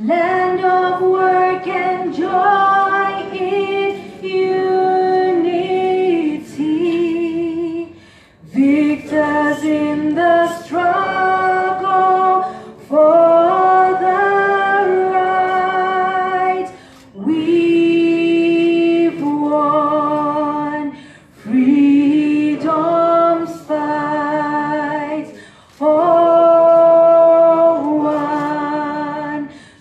land of work and joy in unity, victors in the struggle for the right. We've won freedom's fight.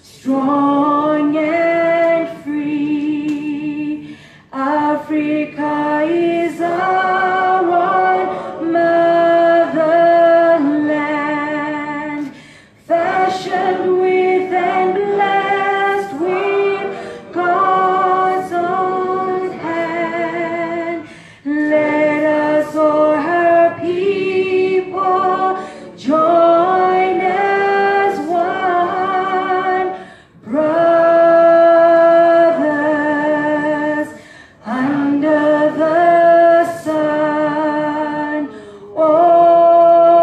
Strong and free, Africa is our one motherland, fashioned with and blessed with God's own hand. Let us all her people join as one. Brothers under the sun, oh,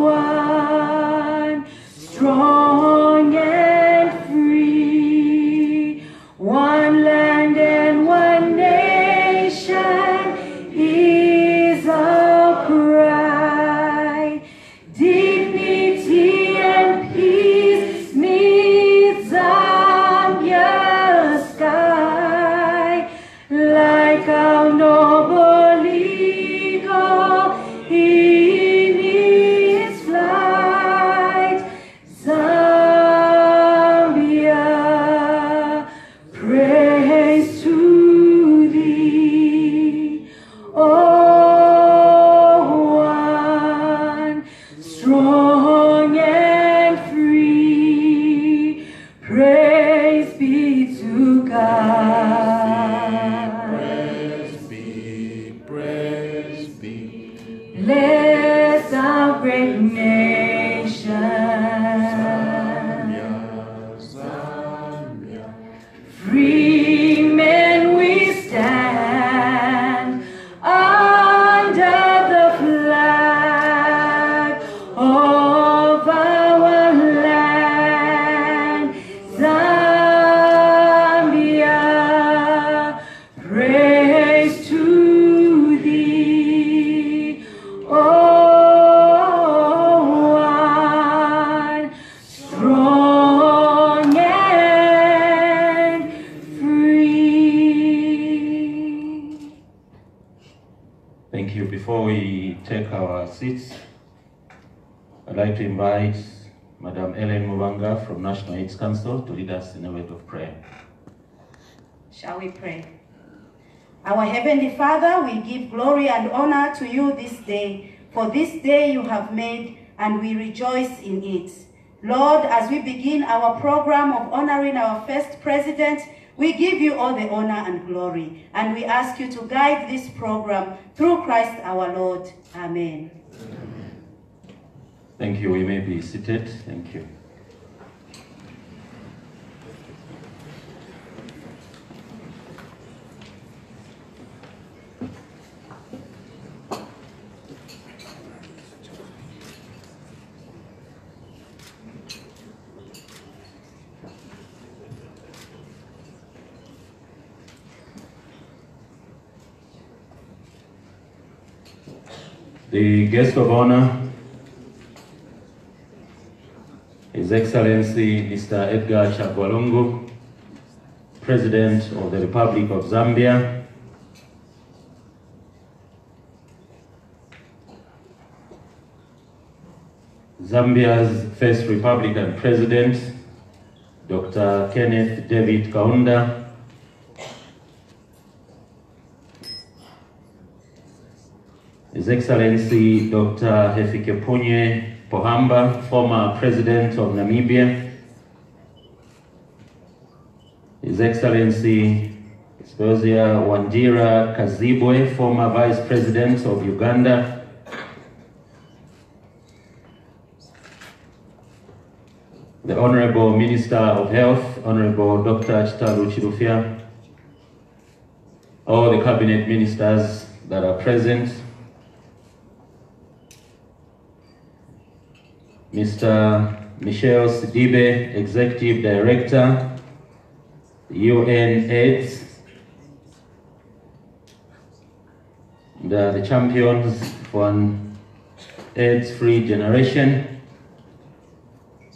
one, strong and free, one land and one nation is our cry. Dignity and peace meet Zambia's sky, like our noble eagle in its flight. Zambia, praise to thee, oh, one, strong and free, praise be to God. Praise be. Bless our great nation. Zambia. Free men we stand under the flag of our land. Zambia, praise to thee, oh, one, strong and free. Thank you. Before we take our seats, I'd like to invite Madam Ellen Mubanga from National AIDS Council to lead us in a word of prayer. Shall we pray? Our Heavenly Father, we give glory and honor to you this day, for this day you have made, and we rejoice in it. Lord, as we begin our program of honoring our first president, we give you all the honor and glory, and we ask you to guide this program through Christ our Lord. Amen. Thank you. We may be seated. Thank you. The guest of honor, His Excellency Mr. Edgar Chagwa Lungu, President of the Republic of Zambia, Zambia's first Republican President, Dr. Kenneth David Kaunda, His Excellency Dr. Hifikepunye Pohamba, former President of Namibia, His Excellency Sibozia Wandira Kazibwe, former Vice President of Uganda, the Honorable Minister of Health, Honorable Dr. Chitalu Chilufya, all the Cabinet Ministers that are present, Mr. Michelle Sidibe, Executive Director, UN AIDS. The champions for an AIDS-free generation,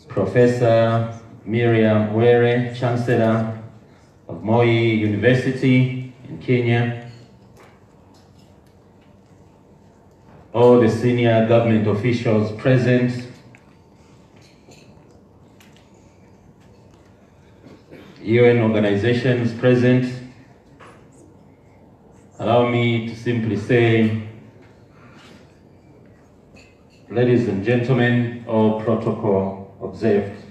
Professor Miriam Were, Chancellor of Moi University in Kenya, all the senior government officials present, UN organizations present. Allow me to simply say, ladies and gentlemen, all protocol observed.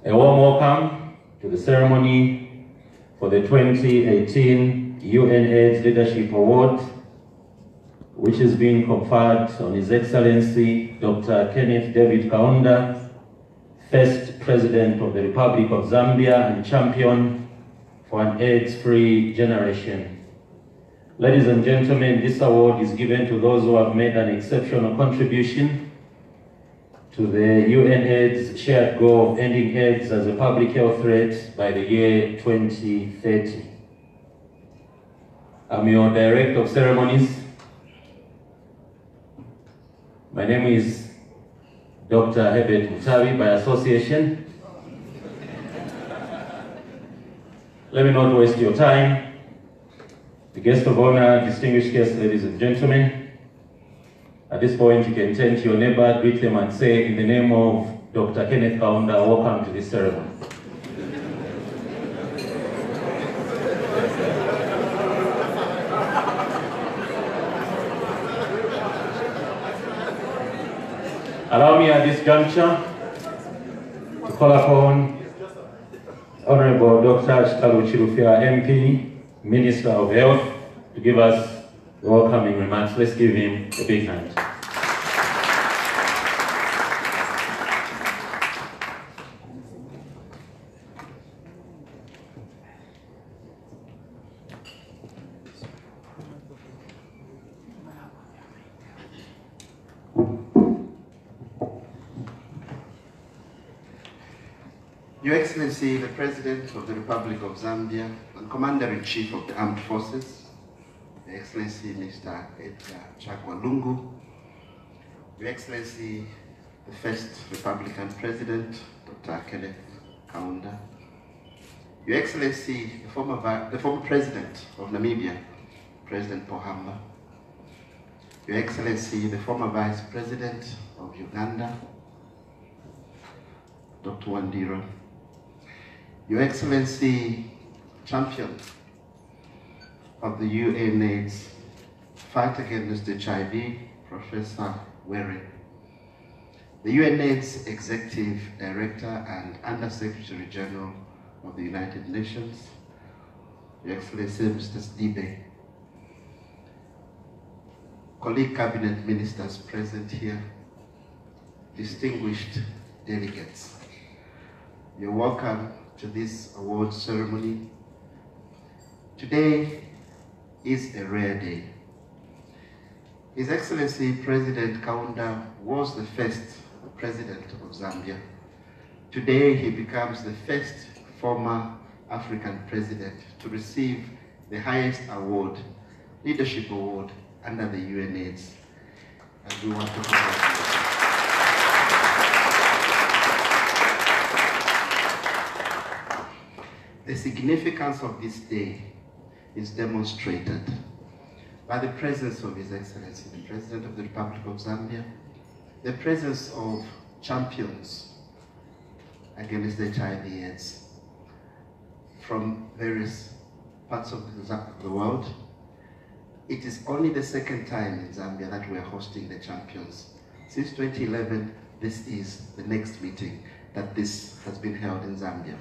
A warm welcome to the ceremony for the 2018 UN AIDS Leadership Award, which is being conferred on His Excellency Dr. Kenneth David Kaunda, first President of the Republic of Zambia and champion for an AIDS-free generation. Ladies and gentlemen, this award is given to those who have made an exceptional contribution to the UN AIDS shared goal of ending AIDS as a public health threat by the year 2030. I'm your Director of Ceremonies. My name is Dr. Herbert Mutabi by association. Let me not waste your time. The guest of honor, distinguished guests, ladies and gentlemen, at this point you can turn to your neighbor, greet them and say, in the name of Dr. Kenneth Kaunda, welcome to this ceremony. Allow me at this juncture to call upon Honorable Dr. Chitalu Chirufya MP, Minister of Health, to give us the welcoming remarks. Let's give him a big hand. Your Excellency, the President of the Republic of Zambia and Commander-in-Chief of the Armed Forces, Your Excellency Mr. Edgar Chagwa Lungu, Your Excellency, the first Republican President, Dr. Kenneth Kaunda, Your Excellency, the former President of Namibia, President Pohamba, Your Excellency, the former Vice President of Uganda, Dr. Wandira, Your Excellency, champion of the UN AIDS fight against HIV, Professor Were, the UN AIDS Executive Director and Under Secretary General of the United Nations, Your Excellency Mr. Sidibe, colleague cabinet ministers present here, distinguished delegates, you're welcome to this award ceremony. Today is a rare day. His Excellency President Kaunda was the first President of Zambia. Today he becomes the first former African President to receive the highest award, Leadership Award, under the UN AIDS. And we want to congratulate him. The significance of this day is demonstrated by the presence of His Excellency, the President of the Republic of Zambia, the presence of champions against HIV/AIDS from various parts of the world. It is only the second time in Zambia that we are hosting the champions. Since 2011, this is the next meeting that this has been held in Zambia.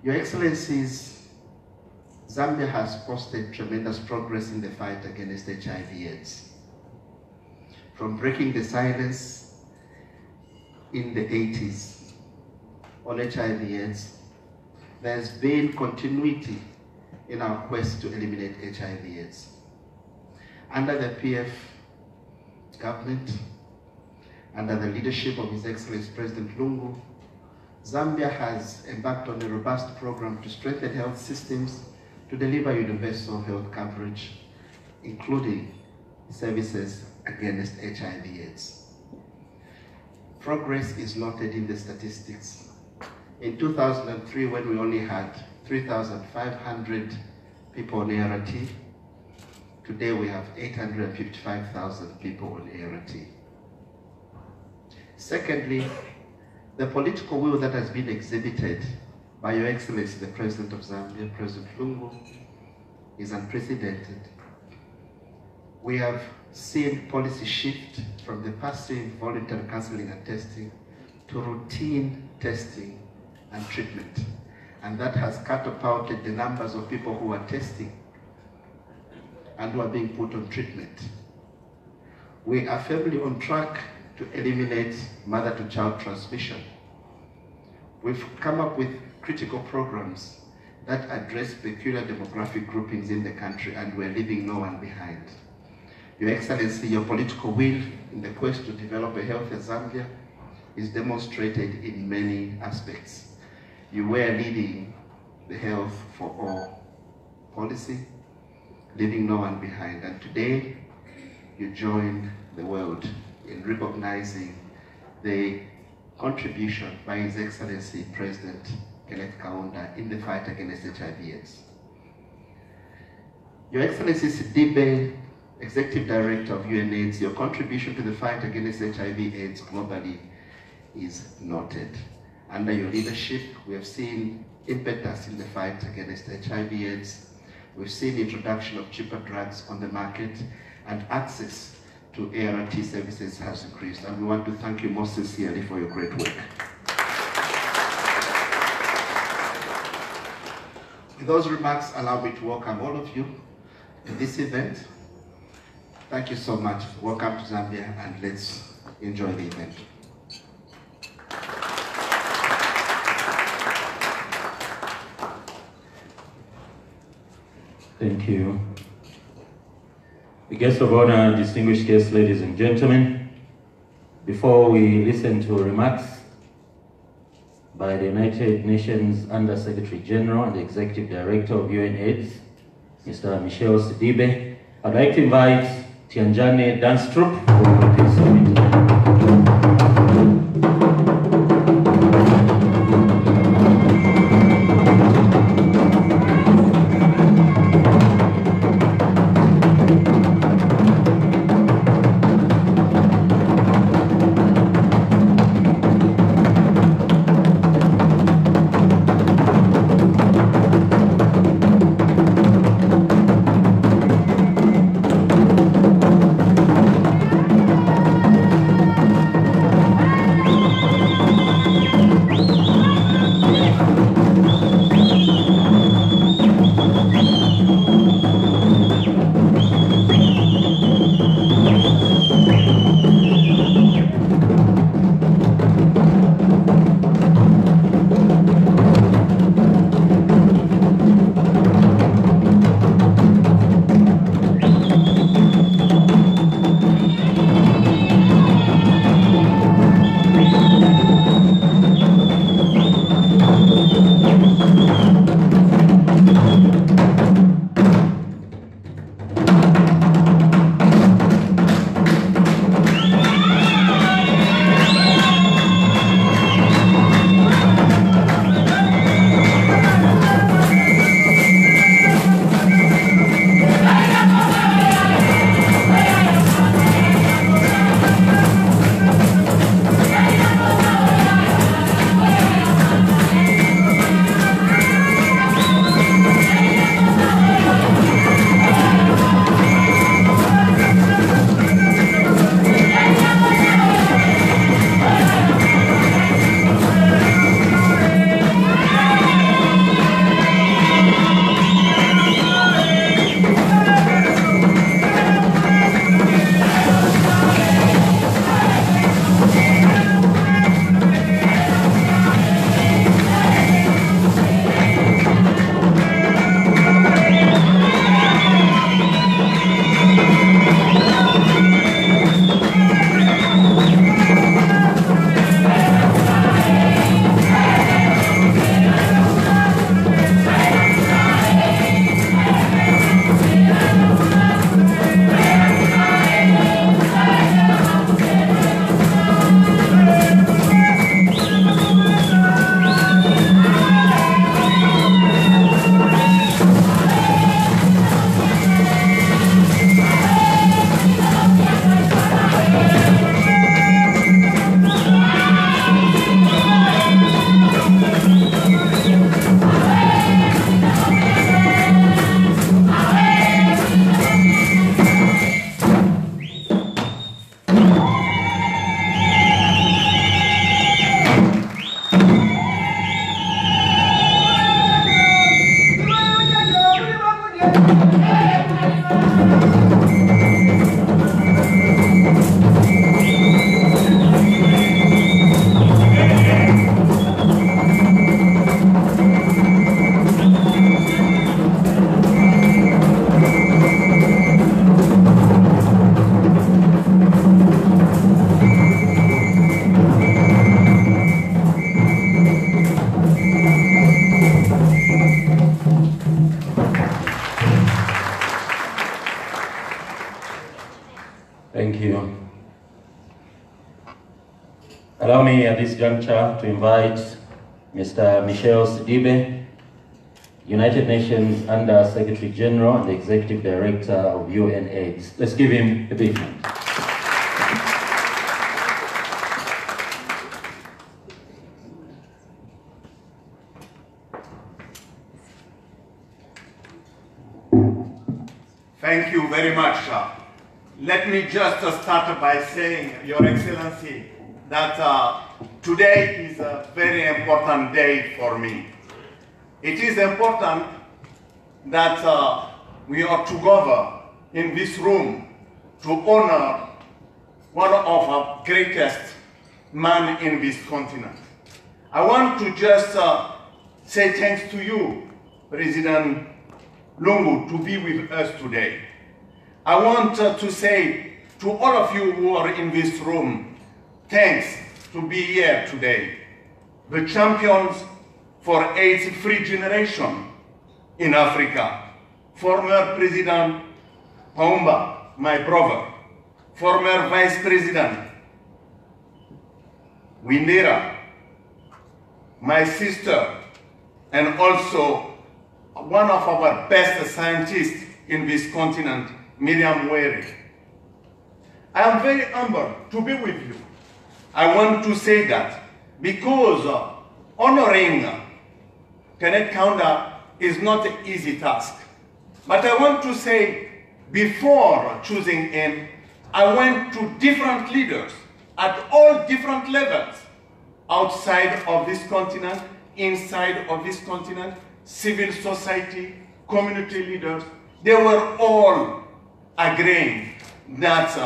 Your Excellencies, Zambia has posted tremendous progress in the fight against HIV/AIDS. From breaking the silence in the 80s on HIV/AIDS, there's been continuity in our quest to eliminate HIV/AIDS. Under the PF government, under the leadership of His Excellency President Lungu, Zambia has embarked on a robust program to strengthen health systems to deliver universal health coverage, including services against HIV/AIDS. Progress is noted in the statistics. In 2003, when we only had 3,500 people on ART, today we have 855,000 people on ART. Secondly, the political will that has been exhibited by Your Excellency, the President of Zambia, President Lungu, is unprecedented. We have seen policy shift from the passive voluntary counseling and testing to routine testing and treatment. And that has catapulted the numbers of people who are testing and who are being put on treatment. We are firmly on track to eliminate mother-to-child transmission. We've come up with critical programs that address peculiar demographic groupings in the country, and we're leaving no one behind. Your Excellency, your political will in the quest to develop a healthier Zambia is demonstrated in many aspects. You were leading the Health for All policy, leaving no one behind, and today you join the world in recognizing the contribution by His Excellency President Kenneth Kaunda in the fight against HIV/AIDS. Your Excellency Sidibe, Executive Director of UNAIDS, your contribution to the fight against HIV/AIDS globally is noted. Under your leadership, we have seen impetus in the fight against HIV/AIDS. We've seen introduction of cheaper drugs on the market, and access to ART services has increased. And we want to thank you most sincerely for your great work. With those remarks, allow me to welcome all of you to this event. Thank you so much. Welcome to Zambia, and let's enjoy the event. Thank you. The guests of honor, distinguished guests, ladies and gentlemen, before we listen to remarks by the United Nations Under Secretary General and Executive Director of UNAIDS, Mr. Michel Sidibe, I'd like to invite Tianjane Danstrup from the Peace Committee. Allow me at this juncture to invite Mr. Michel Sidibe, United Nations Under Secretary General and Executive Director of UNAIDS. Let's give him a big hand. Thank you very much. Let me just start by saying, Your Excellency, that today is a very important day for me. It is important that we are together in this room to honor one of our greatest men in this continent. I want to just say thanks to you, President Lungu, to be with us today. I want to say to all of you who are in this room, thanks to be here today. The champions for AIDS-free generation in Africa. Former President Paumba, my brother. Former Vice President Windera, my sister, and also one of our best scientists in this continent, Miriam Were. I am very humbled to be with you. I want to say that because honoring Kenneth Kaunda is not an easy task. But I want to say, before choosing him, I went to different leaders at all different levels, outside of this continent, inside of this continent, civil society, community leaders. They were all agreeing that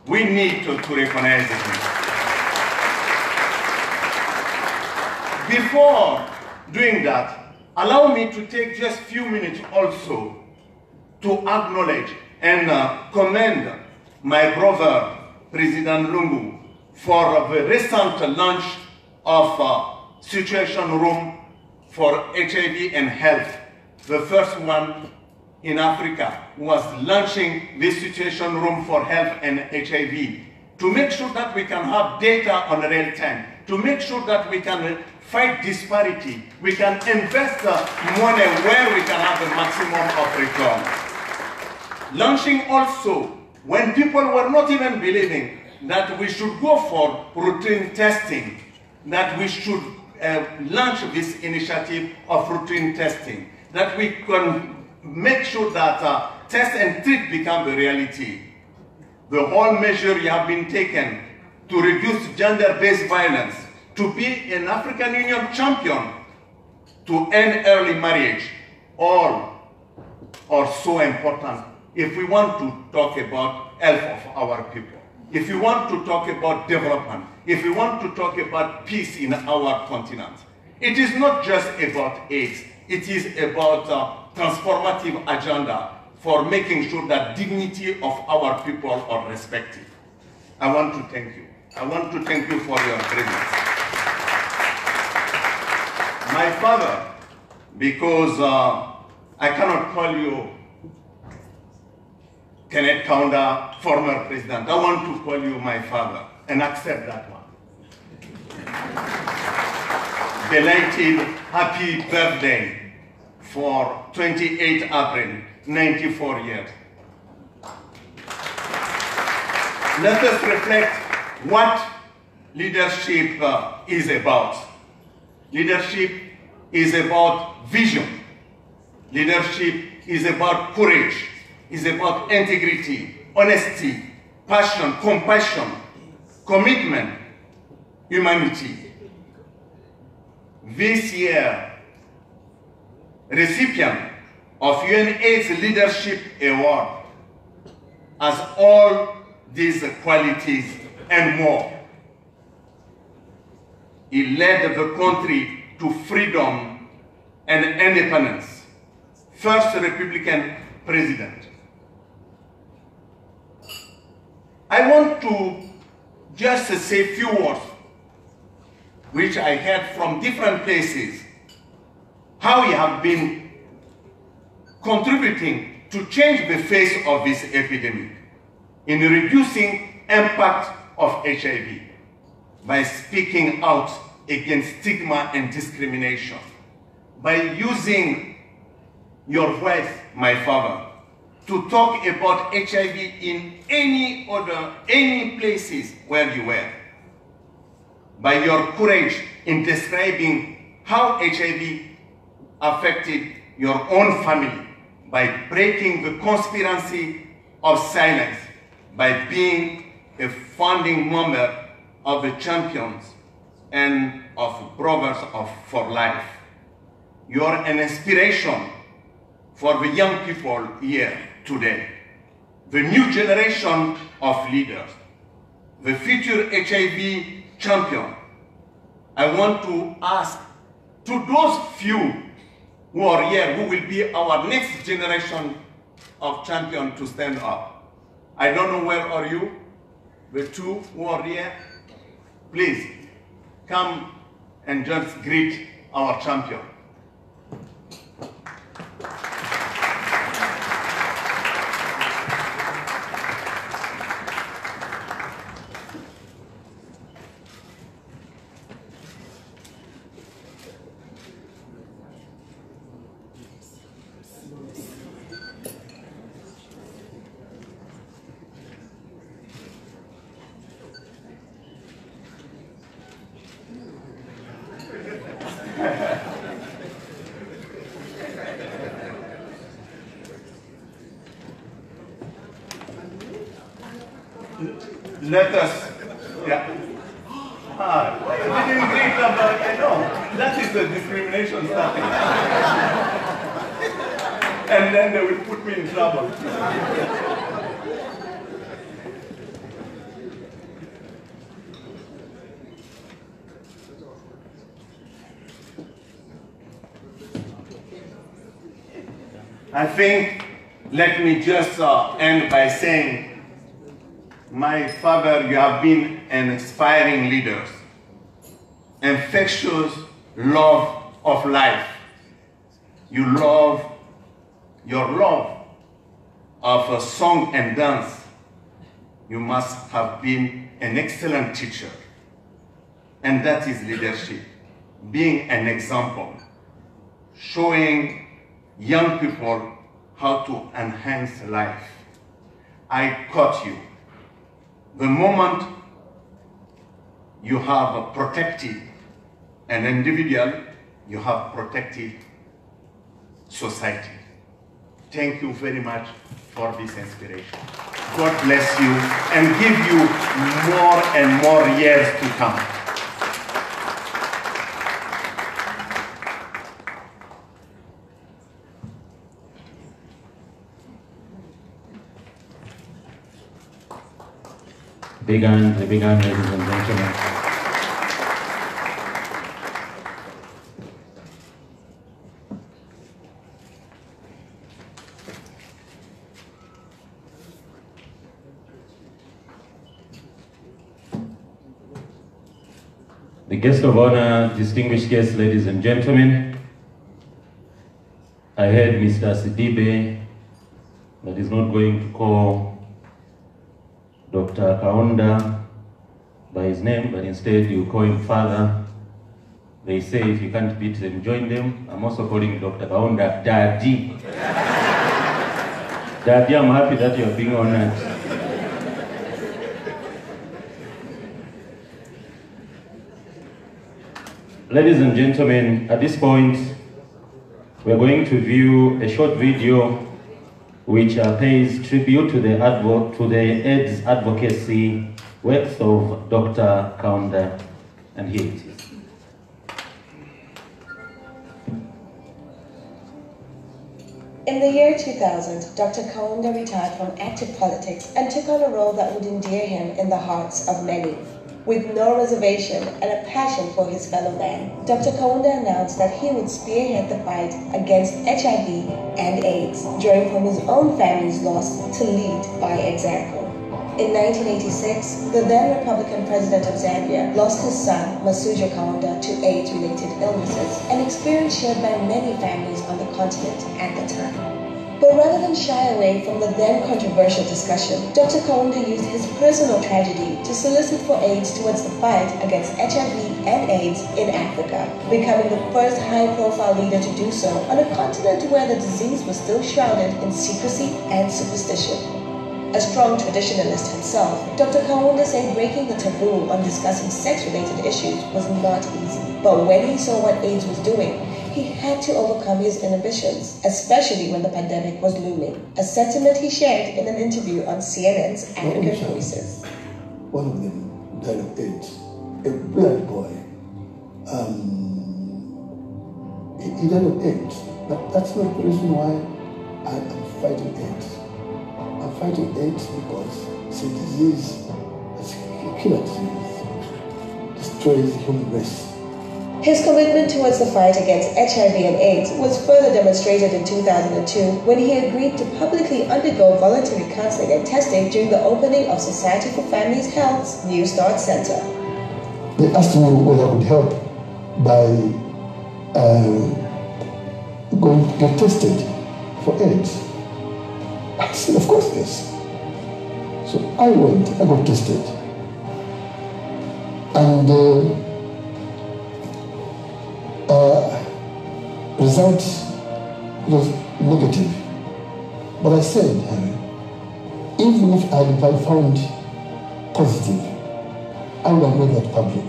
we need to recognize him. Before doing that, allow me to take just a few minutes also to acknowledge and commend my brother, President Lungu, for the recent launch of Situation Room for HIV and Health, the first one in Africa was launching this Situation Room for Health and HIV to make sure that we can have data on real time, to make sure that we can fight disparity, we can invest money where we can have the maximum of return. Launching also when people were not even believing that we should go for routine testing, that we should launch this initiative of routine testing, that we can make sure that test and treat become a reality. The whole measure have been taken to reduce gender-based violence, to be an African Union champion, to end early marriage, all are so important if we want to talk about health of our people, if we want to talk about development, if we want to talk about peace in our continent. It is not just about AIDS, it is about transformative agenda for making sure that dignity of our people are respected. I want to thank you. I want to thank you for your presence. My father, because I cannot call you Kenneth Kaunda, former president. I want to call you my father and accept that one. Belated happy birthday for 28 April, 94 years. Let us reflect what leadership is about. Leadership is about vision. Leadership is about courage, is about integrity, honesty, passion, compassion, commitment, humanity. This year, recipient of UNAIDS Leadership Award has all these qualities and more. He led the country to freedom and independence. First Republican president. I want to just say a few words which I heard from different places, how he have been contributing to change the face of this epidemic in reducing impact of HIV. by speaking out against stigma and discrimination, by using your voice, my father, to talk about HIV in any places where you were, by your courage in describing how HIV affected your own family, by breaking the conspiracy of silence, by being a founding member of the Champions and of Brothers for Life. You are an inspiration for the young people here today, the new generation of leaders, the future HIV champion. I want to ask to those few who are here, who will be our next generation of champions, to stand up. I don't know where are you, the two who are here. Please come and just greet our champion. Let us, yeah. Why you didn't greet them? I know, that is the discrimination starting. And then they will put me in trouble. I think, let me just end by saying, my father, you have been an inspiring leader, infectious love of life. Your love of song and dance. You must have been an excellent teacher. And that is leadership, being an example, showing young people how to enhance life. I caught you. The moment you have protected an individual, you have protected society. Thank you very much for this inspiration. God bless you and give you more and more years to come. Big hand, ladies and gentlemen. The guest of honor, distinguished guests, ladies and gentlemen. I heard Mr. Sidibe that is not going to call Dr. Kaunda by his name, but instead you call him father. They say if you can't beat them, join them. I'm also calling Dr. Kaunda Daddy. Daddy, I'm happy that you're being honored. Ladies and gentlemen, at this point, we're going to view a short video which pays tribute to the AIDS advocacy works of Dr. Kaunda, and here it is. In the year 2000, Dr. Kaunda retired from active politics and took on a role that would endear him in the hearts of many. With no reservation and a passion for his fellow man, Dr. Kaunda announced that he would spearhead the fight against HIV and AIDS, drawing from his own family's loss to lead by example. In 1986, the then Republican president of Zambia lost his son, Masuja Kaunda, to AIDS-related illnesses, an experience shared by many families on the continent at the time. But rather than shy away from the then controversial discussion, Dr. Kaunda used his personal tragedy to solicit for aid towards the fight against HIV and AIDS in Africa, becoming the first high-profile leader to do so on a continent where the disease was still shrouded in secrecy and superstition. A strong traditionalist himself, Dr. Kaunda said breaking the taboo on discussing sex-related issues was not easy. But when he saw what AIDS was doing, he had to overcome his inhibitions, especially when the pandemic was looming, a sentiment he shared in an interview on CNN's African Voices. One of them died of AIDS, a black boy. He died of AIDS, but that's not the reason why I'm fighting AIDS. I'm fighting AIDS because it's a disease, it's a killer disease, destroys the human race. His commitment towards the fight against HIV and AIDS was further demonstrated in 2002 when he agreed to publicly undergo voluntary counseling and testing during the opening of Society for Families Health's New Start Center. They asked me whether I could help by going to get tested for AIDS. I said, of course, yes. So I went, I got tested. And result was negative. But I said, even if I had been found positive, I would have made that public.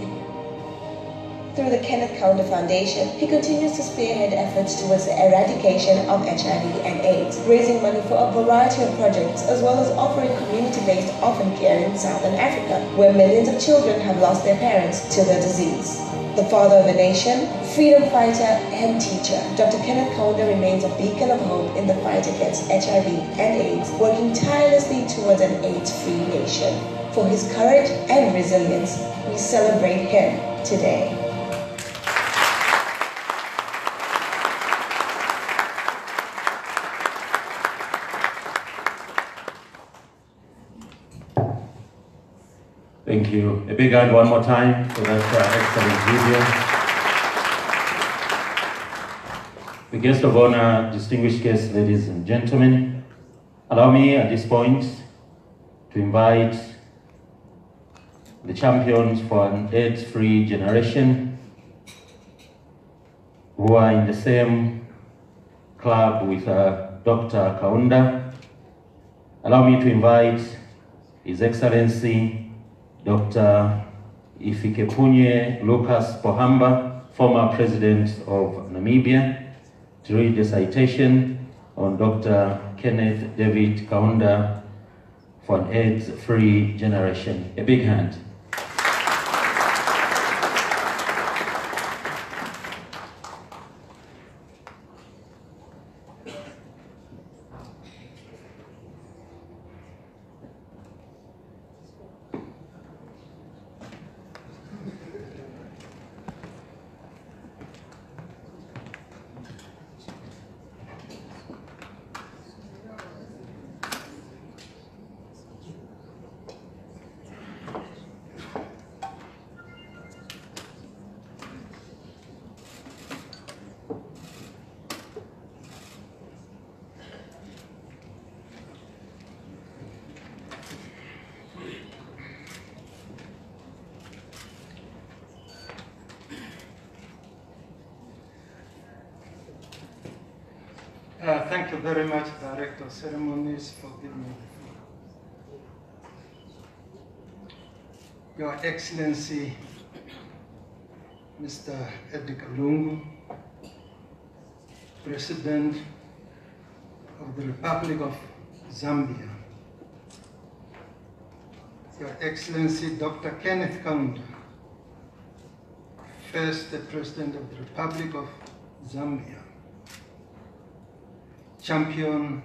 Through the Kenneth Kaunda Foundation, he continues to spearhead efforts towards the eradication of HIV and AIDS, raising money for a variety of projects, as well as offering community-based orphan care in Southern Africa, where millions of children have lost their parents to the disease. The father of a nation, freedom fighter, and teacher, Dr. Kenneth Kaunda remains a beacon of hope in the fight against HIV and AIDS, working tirelessly towards an AIDS-free nation. For his courage and resilience, we celebrate him today. Thank you. A big hand one more time for that excellent video. The guest of honor, distinguished guests, ladies and gentlemen, allow me at this point to invite the champions for an AIDS-free generation who are in the same club with Dr. Kaunda. Allow me to invite His Excellency Dr. Hifikepunye Lucas Pohamba, former President of Namibia, to read the citation on Dr. Kenneth David Kaunda for an AIDS-free generation. A big hand. Thank you very much, Director of Ceremonies, for giving me the floor. Your Excellency, Mr. Edgar Lungu, President of the Republic of Zambia, Your Excellency, Dr. Kenneth Kaunda, first the President of the Republic of Zambia, champion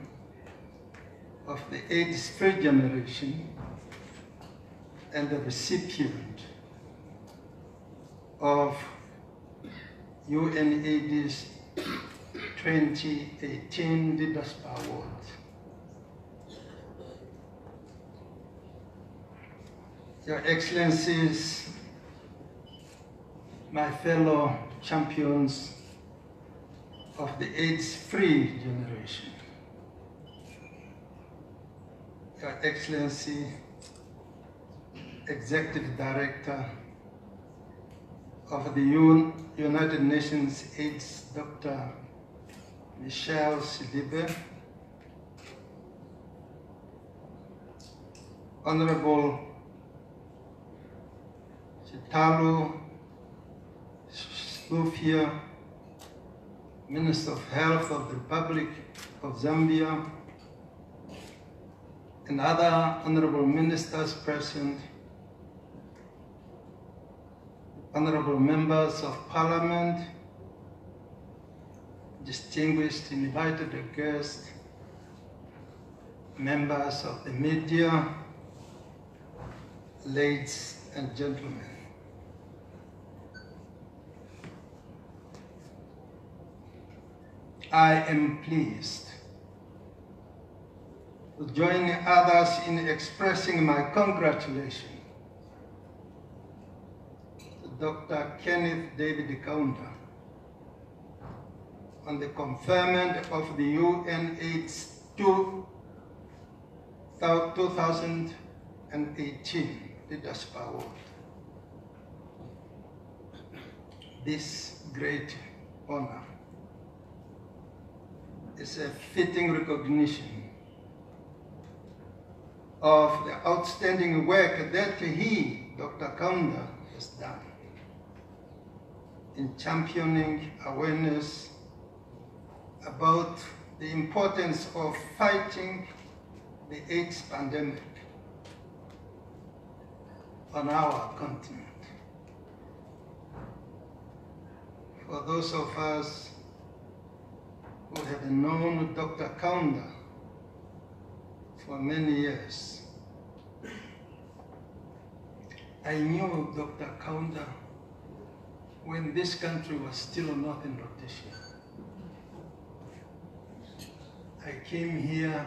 of the AIDS-free generation and the recipient of UNAIDS 2018 Leaders Award. Your Excellencies, my fellow champions of the AIDS-free generation, Your Excellency, Executive Director of the United Nations AIDS, Dr. Michelle Sidibe, Honorable Chitalo Slufia, Minister of Health of the Republic of Zambia, and other honorable ministers present, honorable members of Parliament, distinguished invited guests, members of the media, ladies and gentlemen. I am pleased to join others in expressing my congratulations to Dr. Kenneth David Kaunda on the conferment of the UNAIDS 2018 Leadership Award. This great honor is a fitting recognition of the outstanding work that he, Dr. Kaunda, has done in championing awareness about the importance of fighting the AIDS pandemic on our continent. For those of us who have known Dr. Kaunda for many years, I knew Dr. Kaunda when this country was still not in Rhodesia. I came here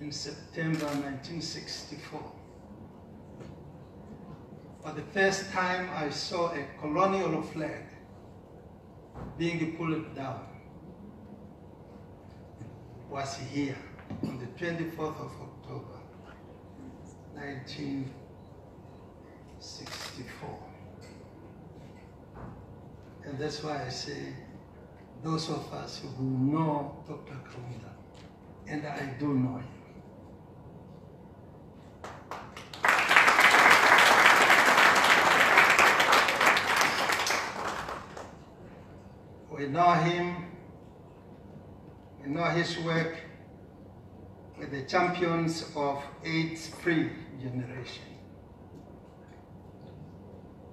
in September 1964. For the first time, I saw a colonial flag being pulled down. Was here on the 24th of October, 1964. And that's why I say, those of us who know Dr. Kaunda, and I do know him, we know him, we know his work with the champions of AIDS-free generation.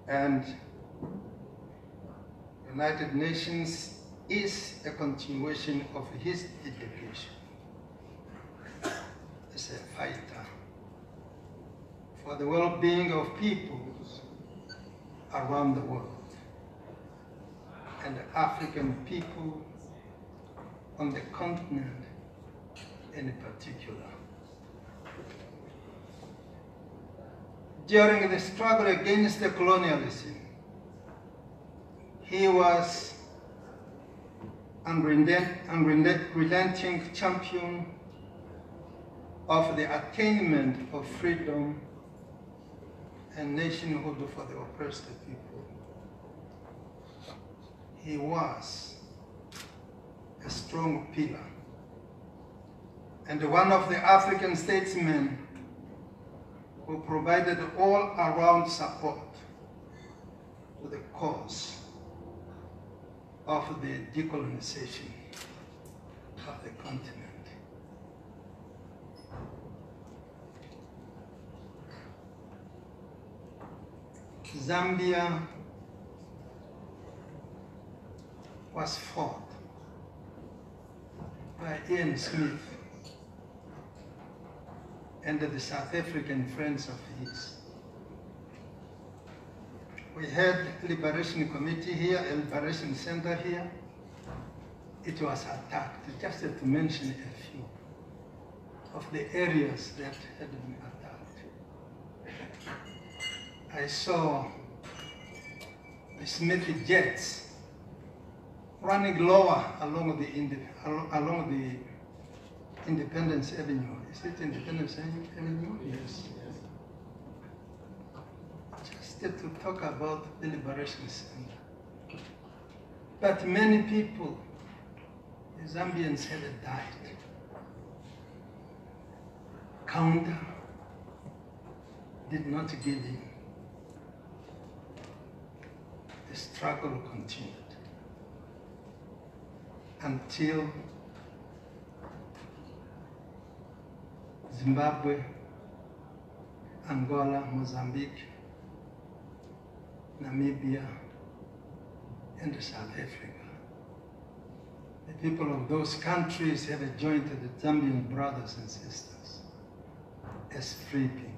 And United Nations is a continuation of his dedication as a fighter for the well-being of peoples around the world, and the African people on the continent in particular. During the struggle against the colonialism, he was unrelenting champion of the attainment of freedom and nationhood for the oppressed people. He was a strong pillar and one of the African statesmen who provided all-around support to the cause of the decolonization of the continent. Zambia was fought by Ian Smith and the South African friends of his. We had a Liberation Committee here, a Liberation Center here. It was attacked, just to mention a few of the areas that had been attacked. I saw the Smith jets running lower along the Independence Avenue, Is it Independence Avenue? Yes. Just to talk about the Liberation Center. But many people, the Zambians, have died. Kaunda did not give in. The struggle continued until Zimbabwe, Angola, Mozambique, Namibia, and South Africa. The people of those countries have joined the Zambian brothers and sisters as free people.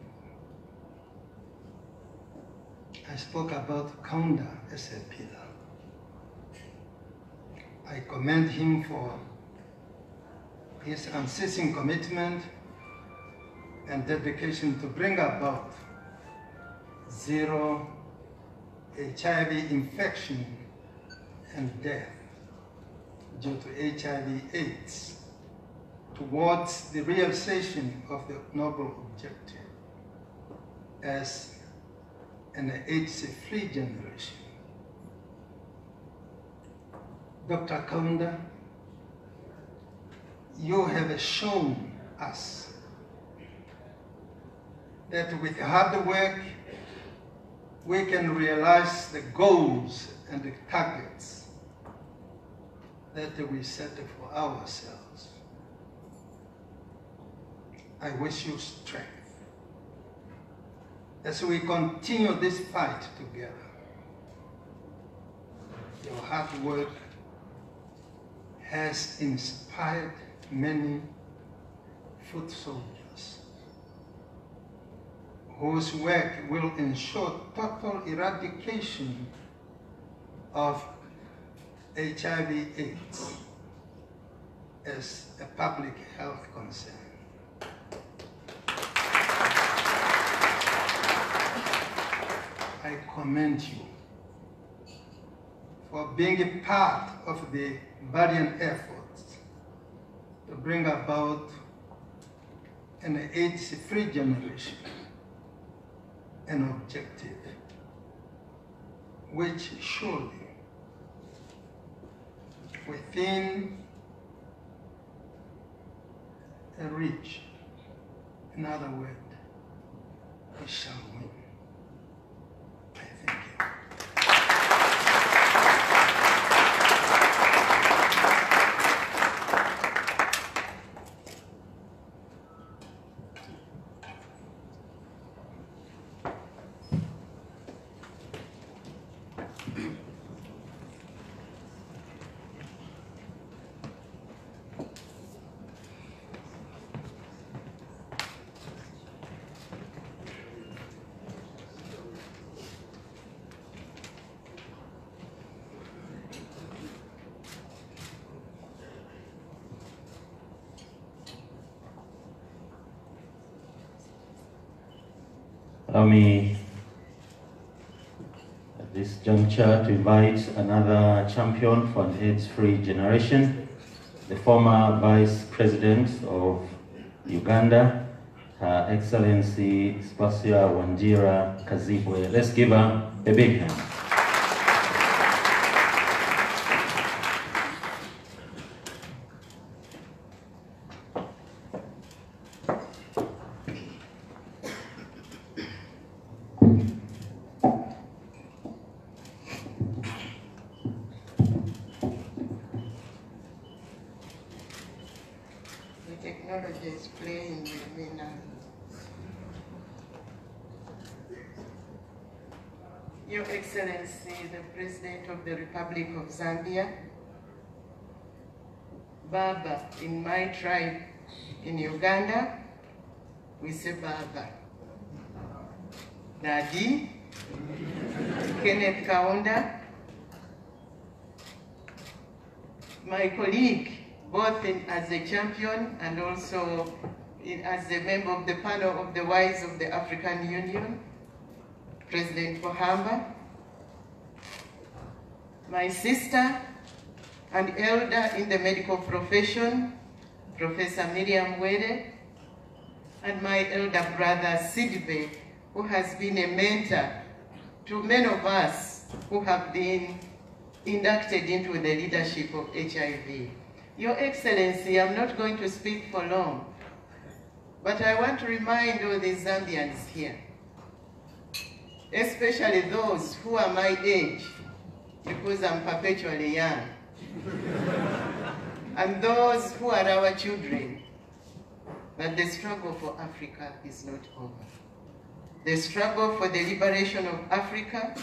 I spoke about Kaunda as a pillar. I commend him for his unceasing commitment and dedication to bring about zero HIV infection and death due to HIV/AIDS towards the realization of the noble objective as an AIDS-free generation. Dr. Kaunda, you have shown us that with hard work, we can realize the goals and the targets that we set for ourselves. I wish you strength as we continue this fight together. Your hard work has inspired many foot soldiers whose work will ensure total eradication of HIV/AIDS as a public health concern. I commend you for being a part of the valiant efforts to bring about an AIDS-free generation, an objective which surely within a reach, in other words, we shall win. I thank you. Allow me at this juncture to invite another champion for an AIDS-free generation, the former Vice President of Uganda, Her Excellency Spasia Wanjira Kazibwe. Let's give her a big hand. Technology is playing with me now. Your Excellency, the President of the Republic of Zambia, Baba, in my tribe in Uganda, we say Baba. Daddy, Kenneth Kaunda, my colleague, both as a champion and also as a member of the panel of the Wise of the African Union, President Pohamba, my sister and elder in the medical profession, Professor Miriam Wede, and my elder brother Sidbe, who has been a mentor to many of us who have been inducted into the leadership of HIV. Your Excellency, I'm not going to speak for long, but I want to remind all the Zambians here, especially those who are my age, because I'm perpetually young, and those who are our children, that the struggle for Africa is not over. The struggle for the liberation of Africa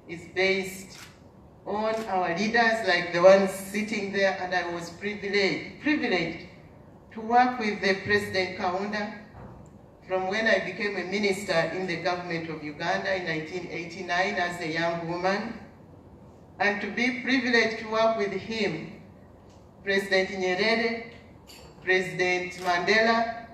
is based on our leaders like the ones sitting there, and I was privileged to work with the President Kaunda from when I became a minister in the government of Uganda in 1989 as a young woman, and to be privileged to work with him, President Nyerere, President Mandela,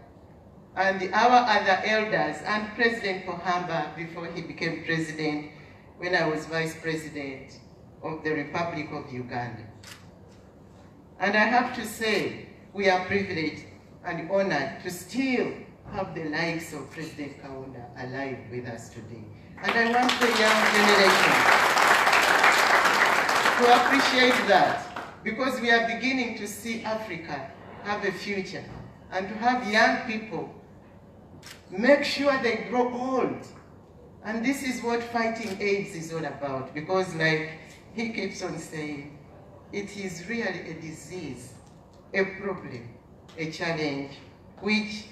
and our other elders, and President Pohamba before he became president when I was vice president of the Republic of Uganda. And I have to say, we are privileged and honored to still have the likes of President Kaunda alive with us today. And I want the young generation to appreciate that, because we are beginning to see Africa have a future, and to have young people make sure they grow old. And this is what fighting AIDS is all about, because like he keeps on saying, it is really a disease, a problem, a challenge, which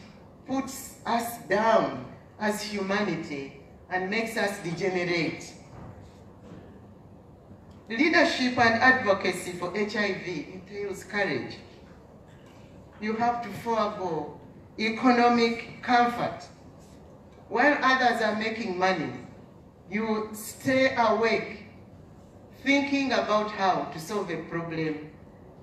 puts us down as humanity and makes us degenerate. Leadership and advocacy for HIV entails courage. You have to forego economic comfort. While others are making money, you stay awake, thinking about how to solve a problem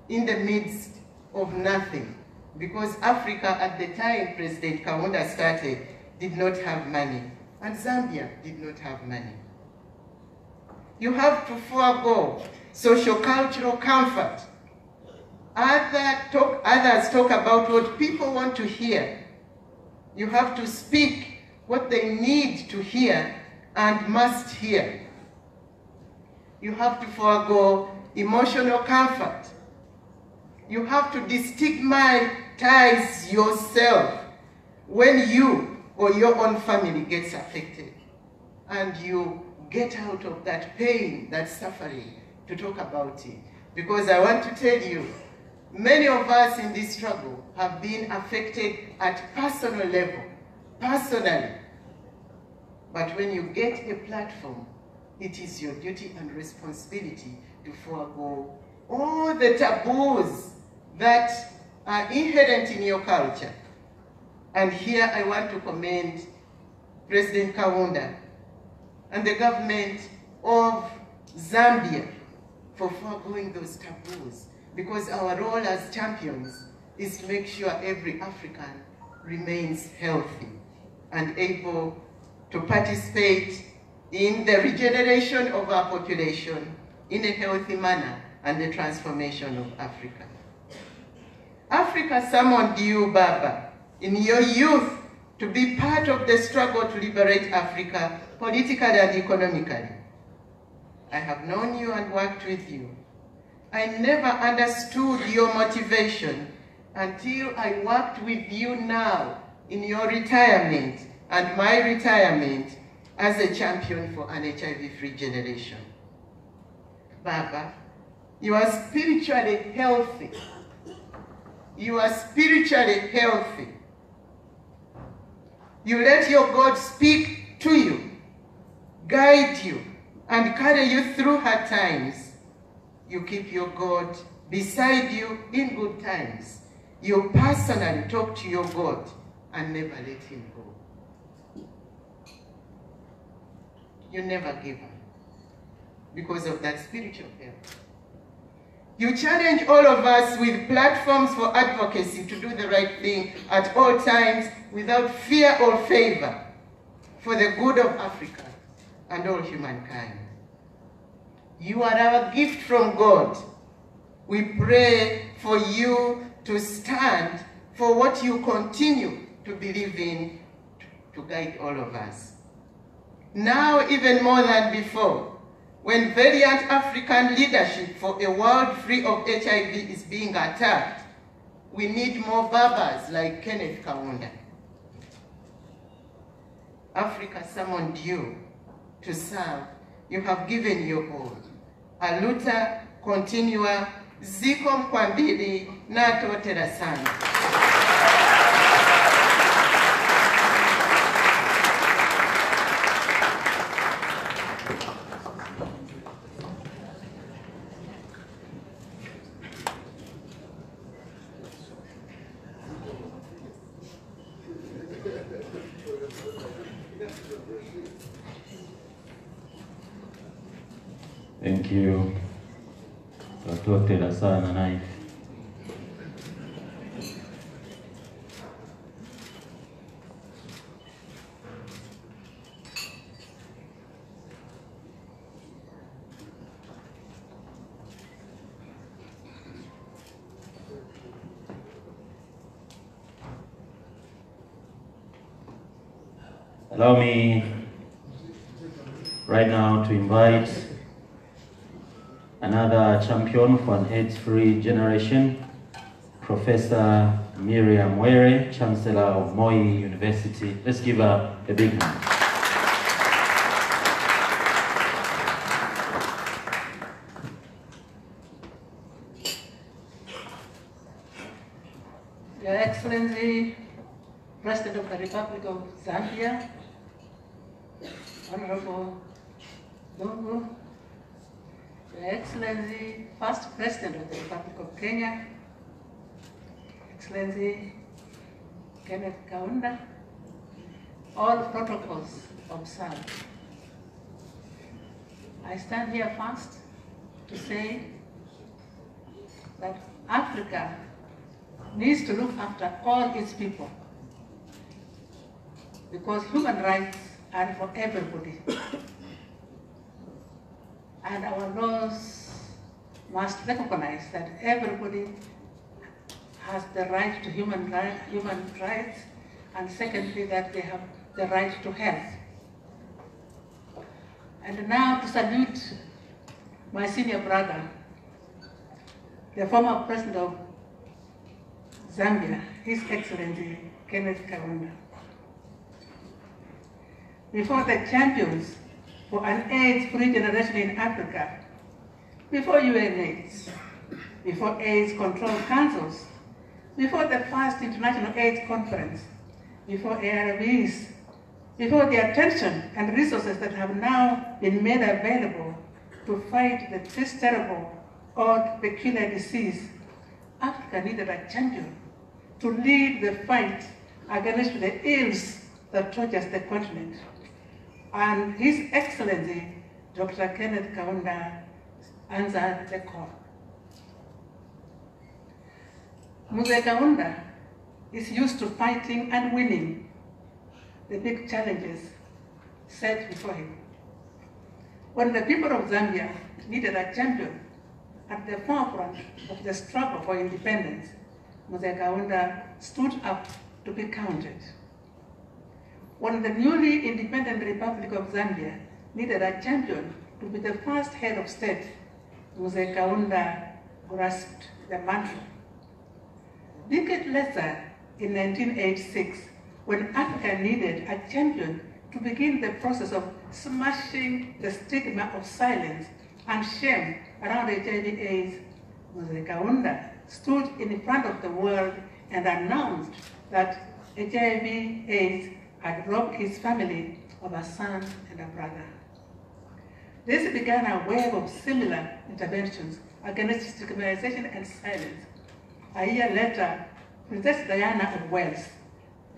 in the midst of nothing. Because Africa, at the time President Kaunda started, did not have money, and Zambia did not have money. You have to forego socio-cultural comfort. Others talk about what people want to hear. You have to speak what they need to hear and must hear. You have to forego emotional comfort. You have to destigmatize yourself when you or your own family gets affected, and you get out of that pain, that suffering, to talk about it. Because I want to tell you, many of us in this struggle have been affected at personal level, personally. But when you get a platform, it is your duty and responsibility to forego all the taboos that are inherent in your culture. And here I want to commend President Kaunda and the government of Zambia for foregoing those taboos, because our role as champions is to make sure every African remains healthy and able to participate in the regeneration of our population in a healthy manner and the transformation of Africa. Africa summoned you, Baba, in your youth to be part of the struggle to liberate Africa politically and economically. I have known you and worked with you. I never understood your motivation until I worked with you now in your retirement and my retirement as a champion for an HIV-free generation. Baba, you are spiritually healthy. You are spiritually healthy. You let your God speak to you, guide you, and carry you through hard times. You keep your God beside you in good times. You personally talk to your God and never let him go. You never give up because of that spiritual health. You challenge all of us with platforms for advocacy to do the right thing at all times without fear or favor for the good of Africa and all humankind. You are our gift from God. We pray for you to stand for what you continue to believe in to guide all of us. Now, even more than before, when valiant African leadership for a world free of HIV is being attacked, we need more Babas like Kenneth Kaunda. Africa summoned you to serve. You have given your all. Aluta, continua, ziko mkwambili, natotera sana. Thank you. Tatotera sana knife. Allow me right now to invite another champion for an AIDS-free generation, Professor Miriam Were, Chancellor of Moi University. Let's give her a big hand. Your Excellency, President of the Republic of Zambia, Honorable Lungu, Your Excellency, First President of the Republic of Kenya, Excellency Kenneth Kaunda, all protocols observed. I stand here first to say that Africa needs to look after all its people, because human rights are for everybody. And our laws must recognize that everybody has the right to human rights, and secondly, that they have the right to health. And now to salute my senior brother, the former president of Zambia, His Excellency Kenneth Kaunda. Before the champions for an AIDS-free generation in Africa, before UNAIDS, before AIDS control councils, before the first International AIDS Conference, before ARVs, before the attention and resources that have now been made available to fight this terrible or peculiar disease, Africa needed a champion to lead the fight against the ills that tortures the continent. And His Excellency, Dr. Kenneth Kaunda, answered the call. Mzee Kaunda is used to fighting and winning the big challenges set before him. When the people of Zambia needed a champion at the forefront of the struggle for independence, Mzee Kaunda stood up to be counted. When the newly independent Republic of Zambia needed a champion to be the first head of state, Mzee Kaunda grasped the mantle. Decade later, in 1986, when Africa needed a champion to begin the process of smashing the stigma of silence and shame around HIV/AIDS, Mzee Kaunda stood in front of the world and announced that HIV/AIDS had robbed his family of a son and a brother. This began a wave of similar interventions against stigmatization and silence. A year later, Princess Diana of Wales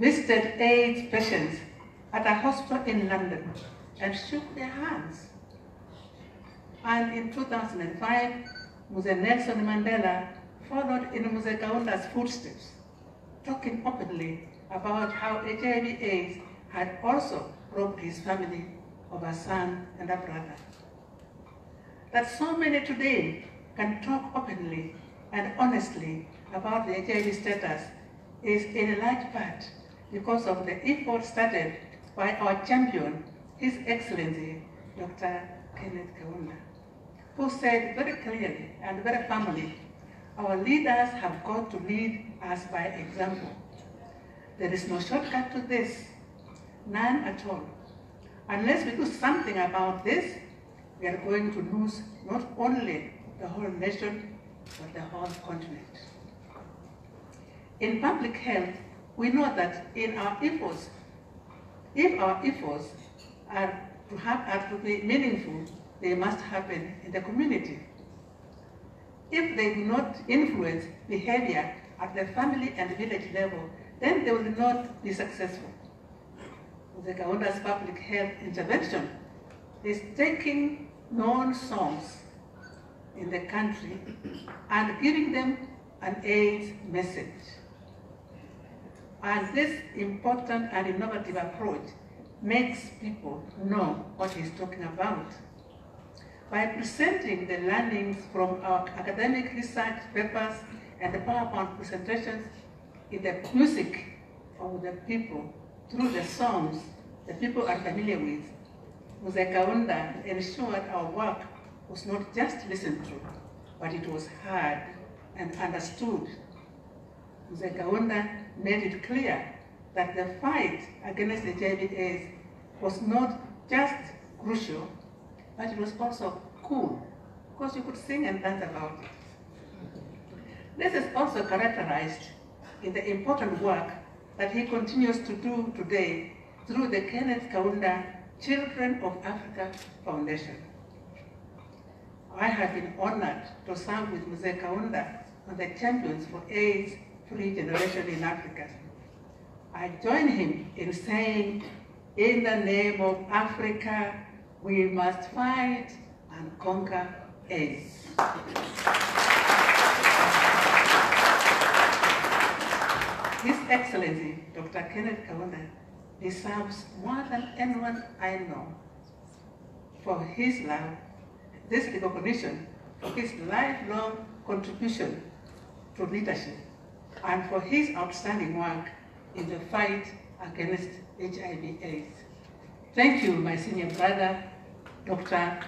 visited AIDS patients at a hospital in London and shook their hands. And in 2005, Mzee Nelson Mandela followed in Mzee Kaunda's footsteps, talking openly about how HIV/AIDS had also robbed his family of a son and a brother. That so many today can talk openly and honestly about the HIV status is in large part because of the effort started by our champion, His Excellency, Dr. Kenneth Kaunda, who said very clearly and very firmly, our leaders have got to lead us by example. There is no shortcut to this, none at all. Unless we do something about this, we are going to lose not only the whole nation, but the whole continent. In public health, we know that in our efforts, if our efforts are to be meaningful, they must happen in the community. If they do not influence behavior at the family and village level, then they will not be successful. The Kaunda's public health intervention is taking known songs in the country and giving them an AIDS message. And this important and innovative approach makes people know what he's talking about. By presenting the learnings from our academic research papers and the PowerPoint presentations in the music of the people through the songs the people are familiar with, Mzee Kaunda ensured our work was not just listened to, but it was heard and understood. Mzee Kaunda made it clear that the fight against HIV/AIDS was not just crucial, but it was also cool, because you could sing and dance about it. This is also characterized in the important work that he continues to do today through the Kenneth Kaunda Children of Africa Foundation. I have been honored to serve with Mzee Kaunda on the Champions for AIDS-Free Generation in Africa. I join him in saying, in the name of Africa, we must fight and conquer AIDS. His Excellency, Dr. Kenneth Kaunda, deserves more than anyone I know for his love, this recognition, for his lifelong contribution to leadership, and for his outstanding work in the fight against HIV/AIDS. Thank you, my senior brother, Dr.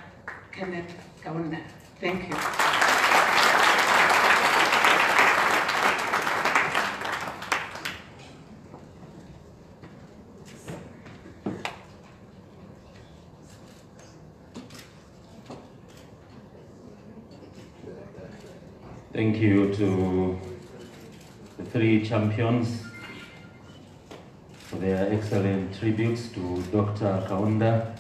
Kenneth Kaunda. Thank you. Thank you to the three champions for their excellent tributes to Dr. Kaunda.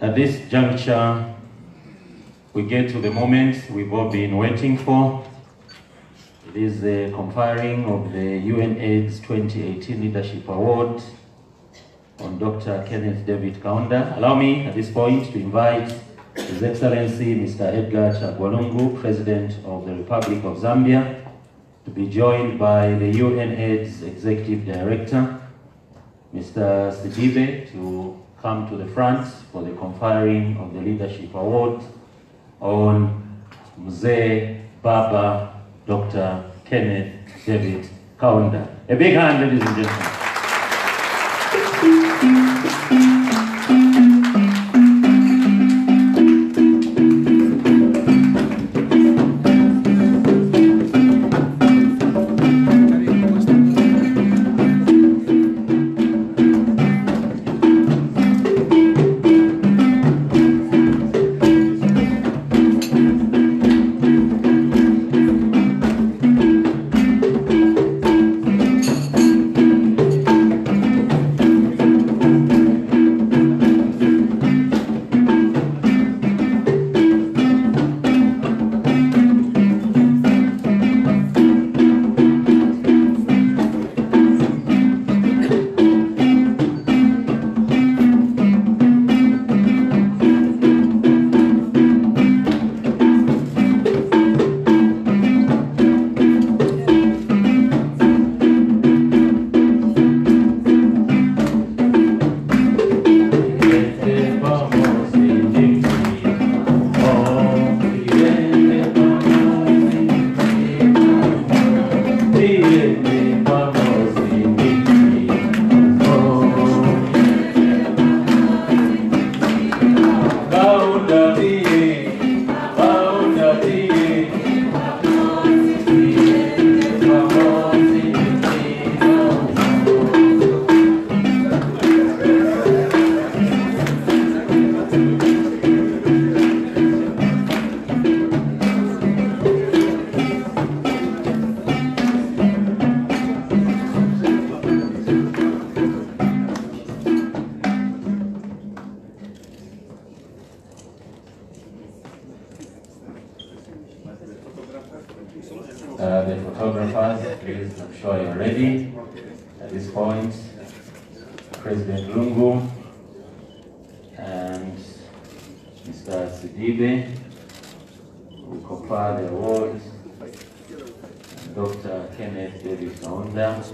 At this juncture, we get to the moment we've all been waiting for. It is the conferring of the UNAIDS 2018 Leadership Award on Dr. Kenneth David Kaunda. Allow me at this point to invite His Excellency Mr. Edgar Chagwa Lungu, President of the Republic of Zambia, to be joined by the UNAIDS Executive Director, Mr. Sidibe, to come to the front for the conferring of the Leadership Award on Mzee Baba Dr. Kenneth David Kaunda. A big hand, ladies and gentlemen. Please, I'm sure you're ready. At this point, President Lungu and Mr. Sidibe will confer the award. Dr. Kenneth David Kaunda.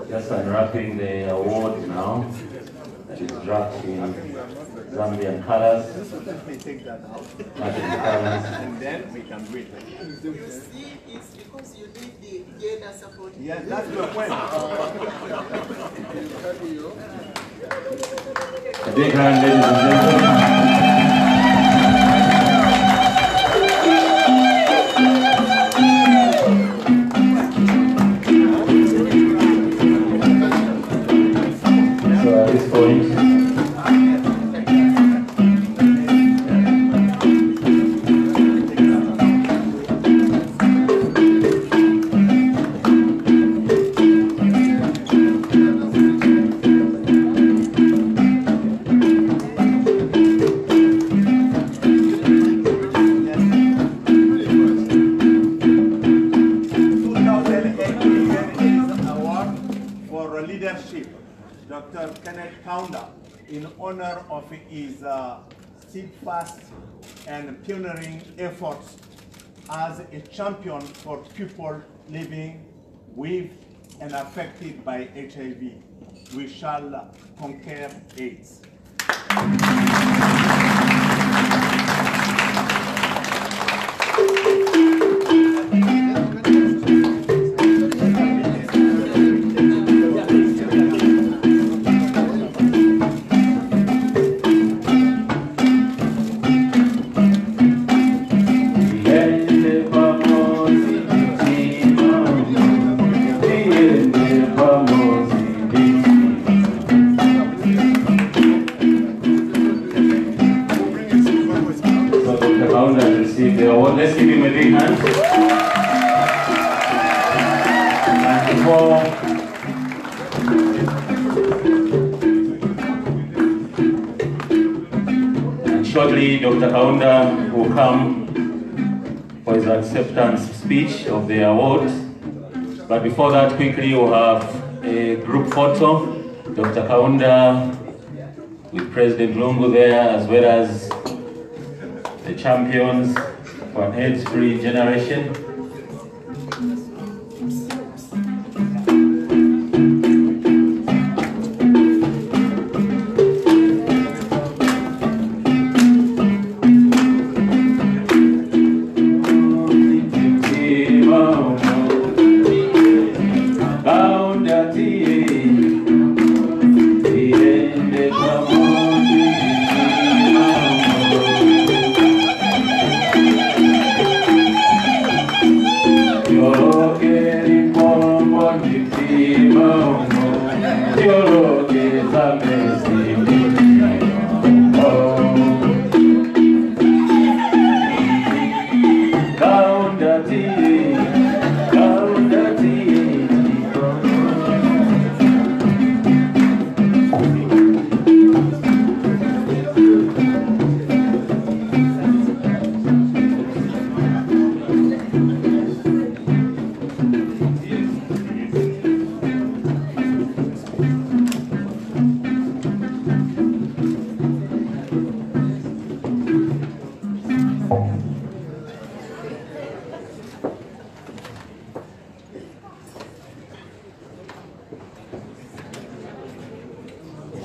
Just unwrapping the award now. That is wrapped in Zambian colors. And then we can read it. You see, it's because you need the gender support. Yes, that's your point. A big hand, ladies and gentlemen. So at this point, Dr. Kenneth Kaunda, in honor of his steadfast and pioneering efforts as a champion for people living with and affected by HIV. We shall conquer AIDS. Let's give him a big hand. And before and shortly, Dr. Kaunda will come for his acceptance speech of the award. But before that, quickly we'll have a group photo. Dr. Kaunda with President Lungu there, as well as the champions for an AIDS-free generation.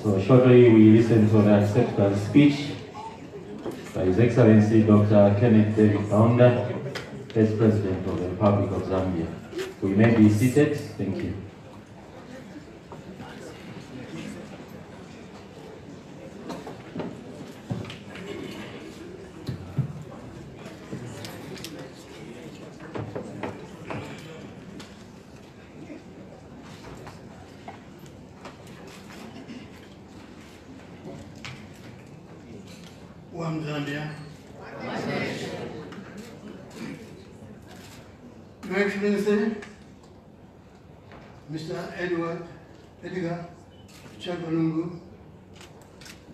So shortly we listen to the acceptance speech by His Excellency Dr. Kenneth David Kaunda, Vice President of the Republic of Zambia. We may be seated. Thank you. One Zambia. Your Excellency, Mr. Edgar Chagwa Lungu,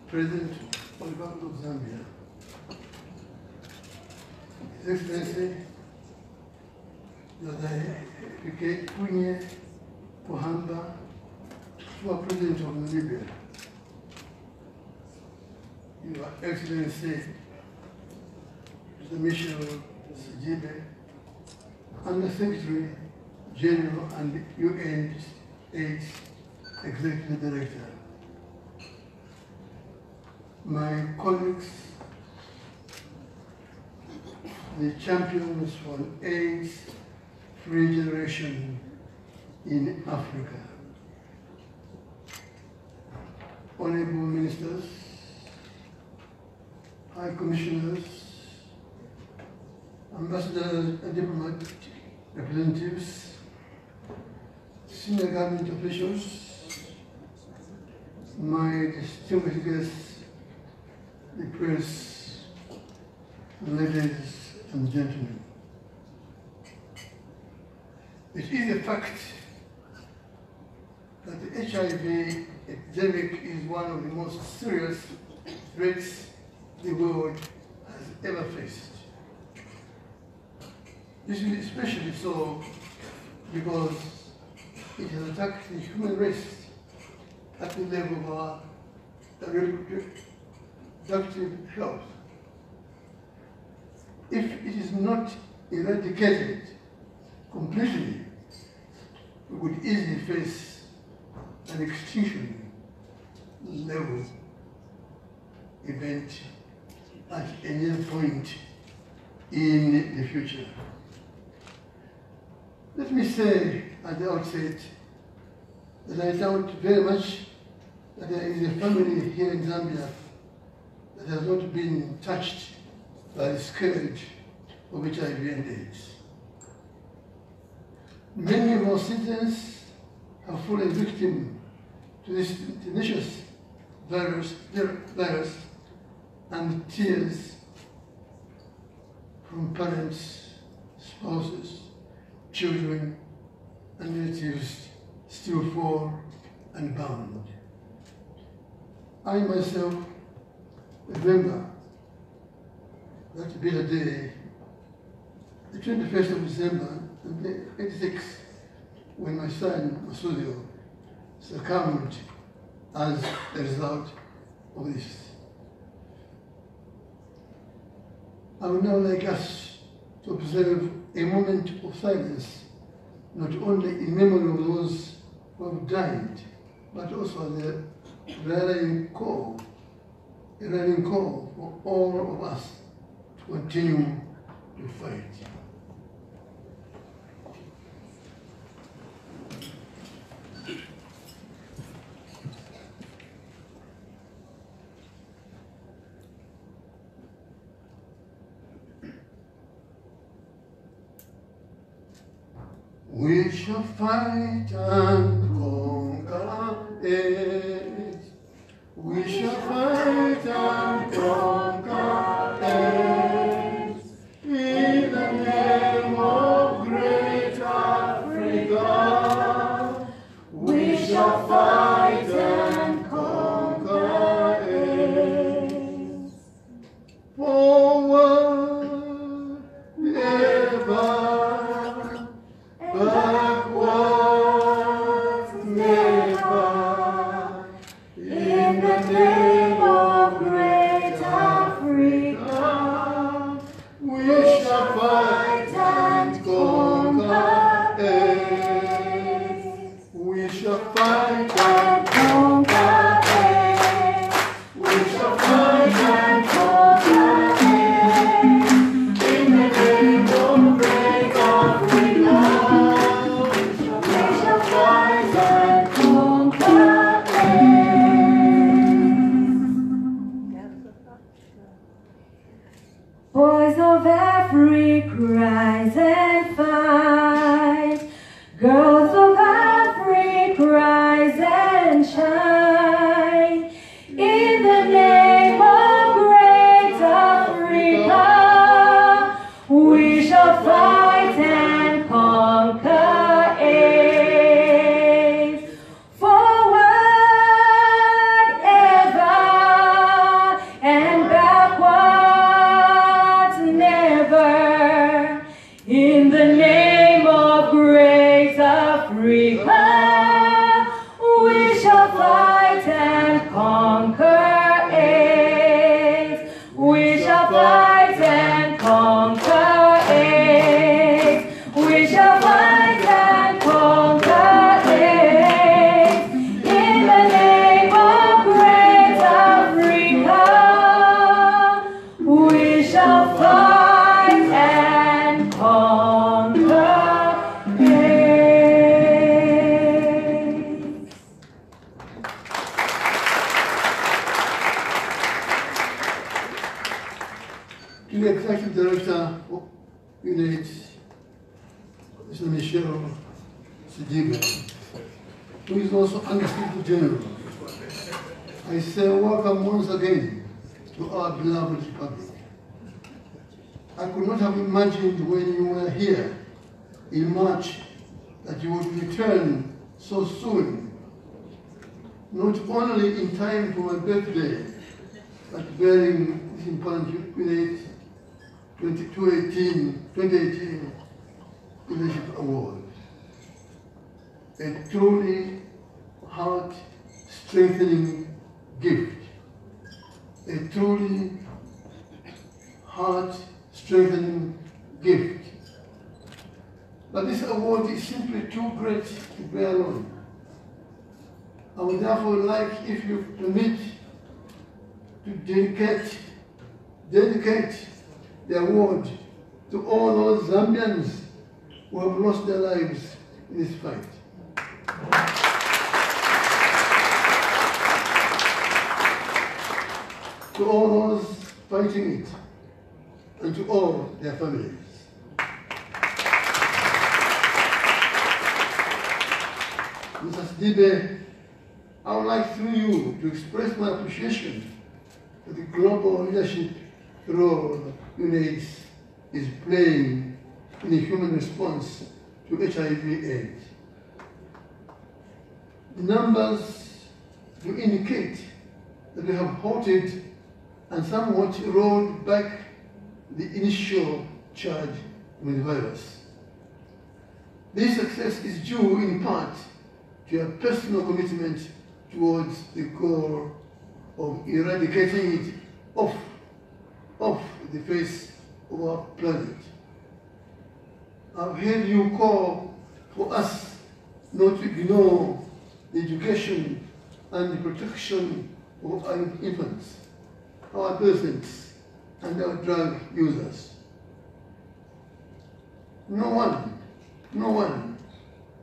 President of the Republic of Zambia. His Excellency, Dr. Hifikepunye Pohamba, former President of Namibia. Your Excellency, Mr. Michel Sijibe, Under Secretary General and UNAIDS Executive Director. My colleagues, the champions for an AIDS-free generation in Africa. Honorable Ministers, High Commissioners, Ambassadors and diplomatic representatives, senior government officials, my distinguished guests, the press, ladies and gentlemen. It is a fact that the HIV epidemic is one of the most serious threats the world has ever faced. This is especially so because it has attacked the human race at the level of our reproductive health. If it is not eradicated completely, we would easily face an extinction level event at any point in the future. Let me say at the outset that I doubt very much that there is a family here in Zambia that has not been touched by the scourge of HIV and AIDS. Many of our citizens have fallen victim to this tenacious virus and tears from parents, spouses, children, and relatives still fall and bound. I myself remember that bitter day, the 21st of December 1986, when my son, Masudio, succumbed as a result of this. I would now like us to observe a moment of silence, not only in memory of those who have died, but also the rallying call for all of us to continue to fight. We shall fight and conquer it. We shall fight and conquer it. In the name of great Africa, we shall fight and conquer it. Forward, ever. Backwards, never. In the name of great Africa, we shall fight and conquer it. We shall fight and conquer it. We shall fight and conquer it. In the name of great Africa. Boys of Africa, rise and fight. Girls of Africa, rise and shine. In the name of great Executive Director of UNAID, Mr. Michel Sidibe, who is also Undersecretary General, I say welcome once again to our beloved Republic. I could not have imagined when you were here in March that you would return so soon, not only in time for my birthday, but bearing this important UNAID 2018 Leadership Award. A truly heart-strengthening gift. A truly heart-strengthening gift. But this award is simply too great to bear alone. I would therefore like, if you permit, to dedicate the award to all those Zambians who have lost their lives in this fight. To all those fighting it, and to all their families. Mr. Sidibe, I would like through you to express my appreciation for the global leadership role UNAIDS is playing in the human response to HIV/AIDS. The numbers do indicate that we have halted and somewhat rolled back the initial charge with the virus. This success is due in part to your personal commitment towards the goal of eradicating it off the face of our planet. I've heard you call for us not to ignore the education and the protection of our infants, our adolescents, and our drug users. No one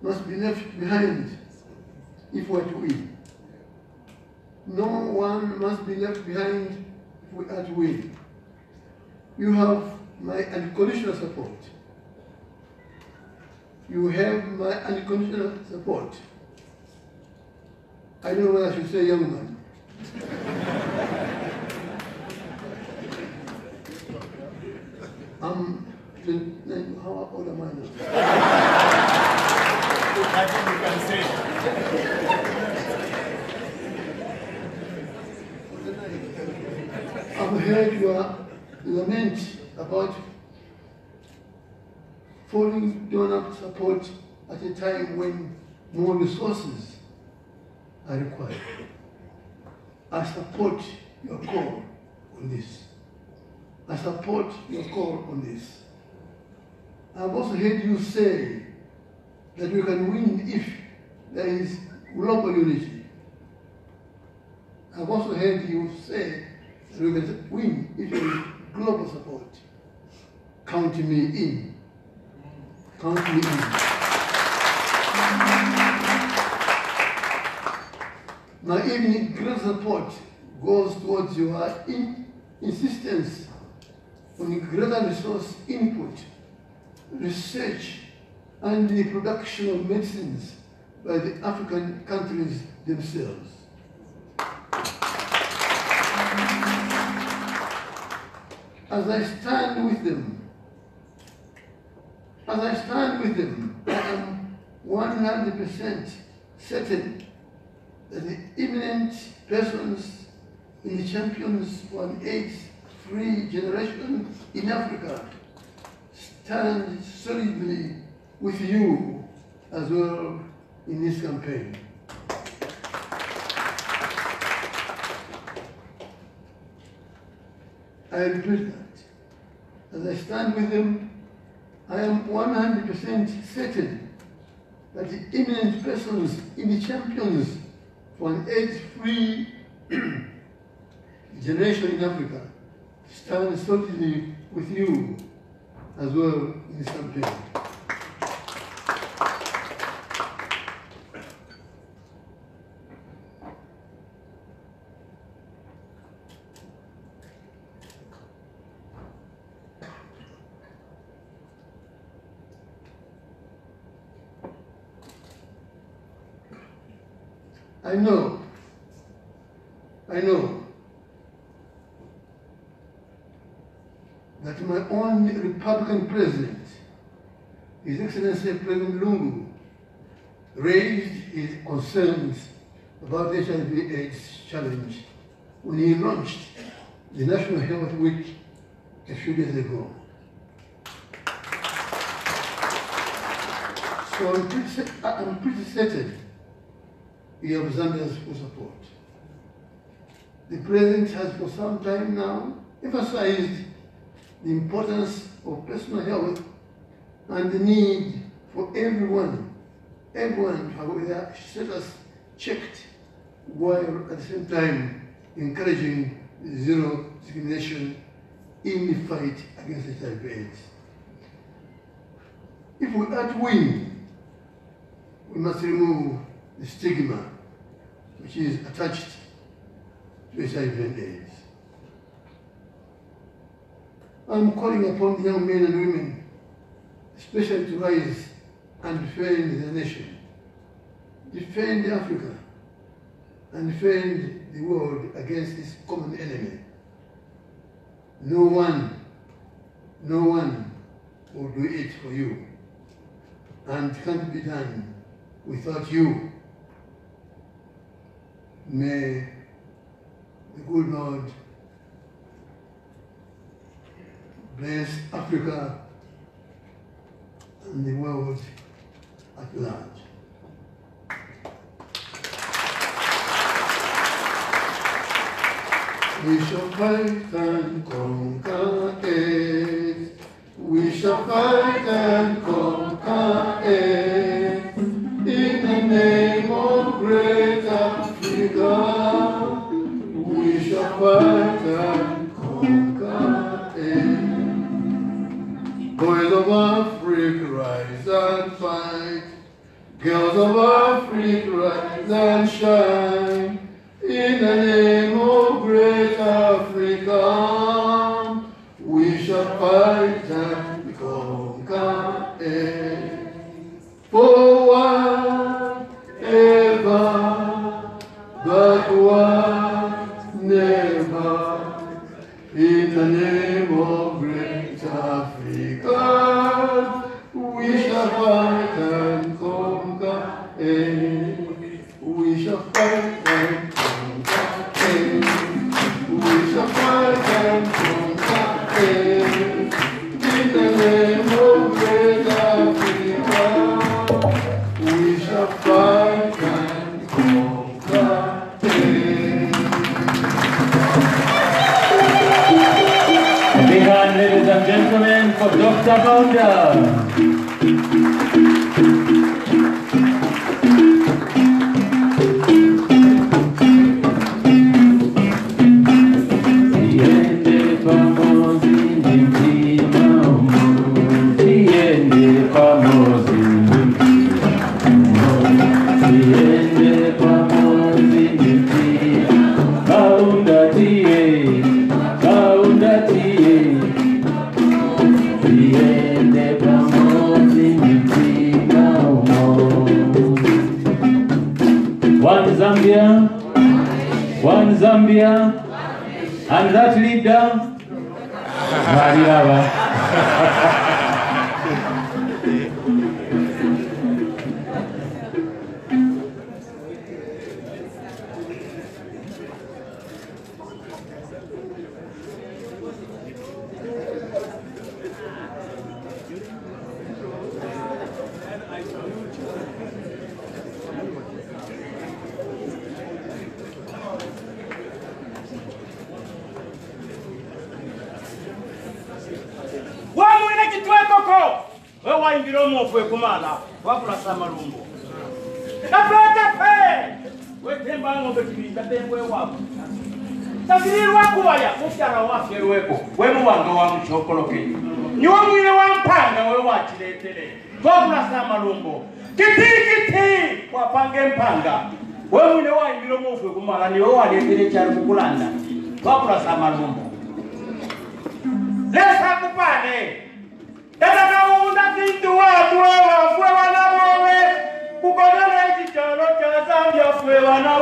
must be left behind if we're to win. No one must be left behind if we are to win. You have my unconditional support. You have my unconditional support. I don't know whether I should say young man. How old am I now? I think you can say. I've heard your lament about falling donor support at a time when more resources are required. I support your call on this. I support your call on this. I've also heard you say that we can win if there is global unity. I've also heard you say that we can win if there is global support. Count me in. Count me in. My even greater support goes towards your insistence on greater resource input, research, and the production of medicines by the African countries themselves. As I stand with them, I am 100% certain that the eminent persons in the champions for an AIDS-free generation in Africa stand solidly with you as well in this campaign. I repeat that. As I stand with them, I am 100% certain that the eminent persons in the champions for an AIDS-free generation in Africa stand solidly with you as well in this campaign. I know that my own Republican president, His Excellency President Lungu, raised his concerns about the HIV/AIDS challenge when he launched the National Health Week a few days ago. So I'm pretty certain he has Zambia's full support. The President has for some time now emphasized the importance of personal health and the need for everyone to have their status checked, while at the same time encouraging zero discrimination in the fight against HIV/AIDS. If we are to win, we must remove the stigma which is attached to HIV and AIDS. I'm calling upon young men and women, especially to rise and defend their nation, defend Africa, and defend the world against this common enemy. No one will do it for you, and it can't be done without you. May the good Lord bless Africa and the world at large. We shall fight and conquer it. We shall fight and conquer it. In the name of great Africa, we shall fight and conquer it. Boys of Africa, rise and fight. Girls of Africa, rise and shine. In the name of great Africa, we shall fight and conquer it. Forward, ever, backward, never. In the name of great Africa, we shall fight and conquer it. We shall fight and conquer it. We shall fight and conquer it. In the name of great Africa, we shall fight and conquer it. A big hand, ladies and gentlemen, for Dr. Kaunda. One Zambia, and that leader, Mariava. Fue kumala wapula samalumbo tape wetemba ngombe kibita tembwe wapo tabiri wako waya mufyara wafye weko wemu wanga wa mchokoloke niwo mwine wa mpanga we wachiletele wapula samalumbo kiti wapange mpanga we mwine wa ingiro mufwe kumala niwo waletele chari kukulanda wapula samalumbo lesa kupane Dada naunda kintu watu wewa fwe wana mwe kukodele chichalo cha Zambia fwe wana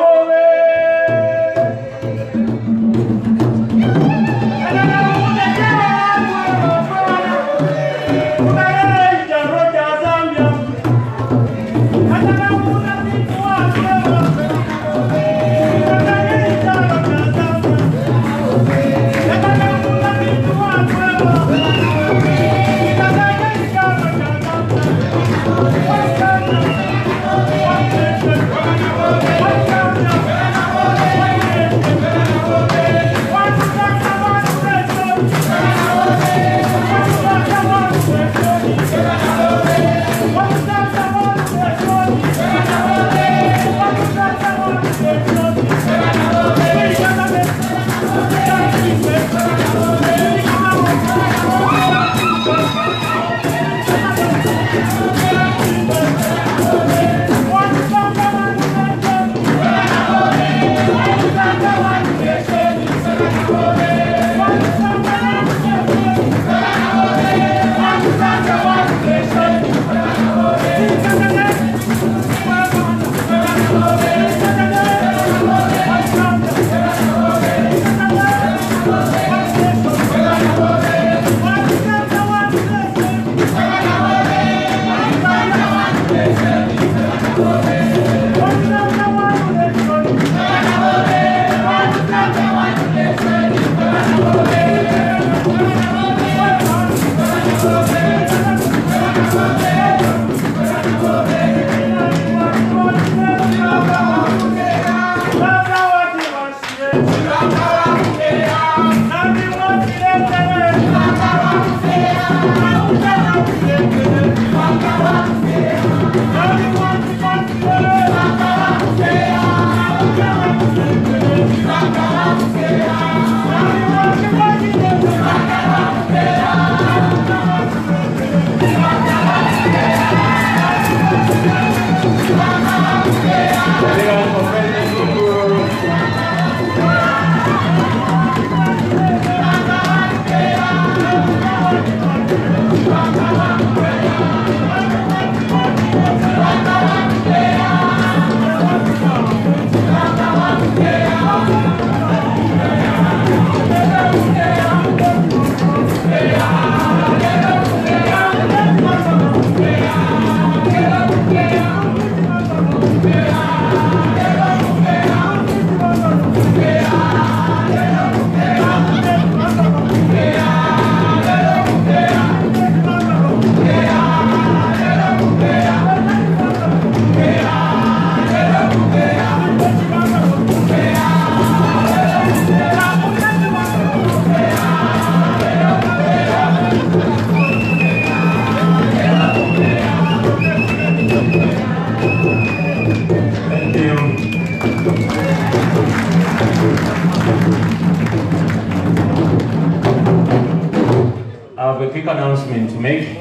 announcement to make.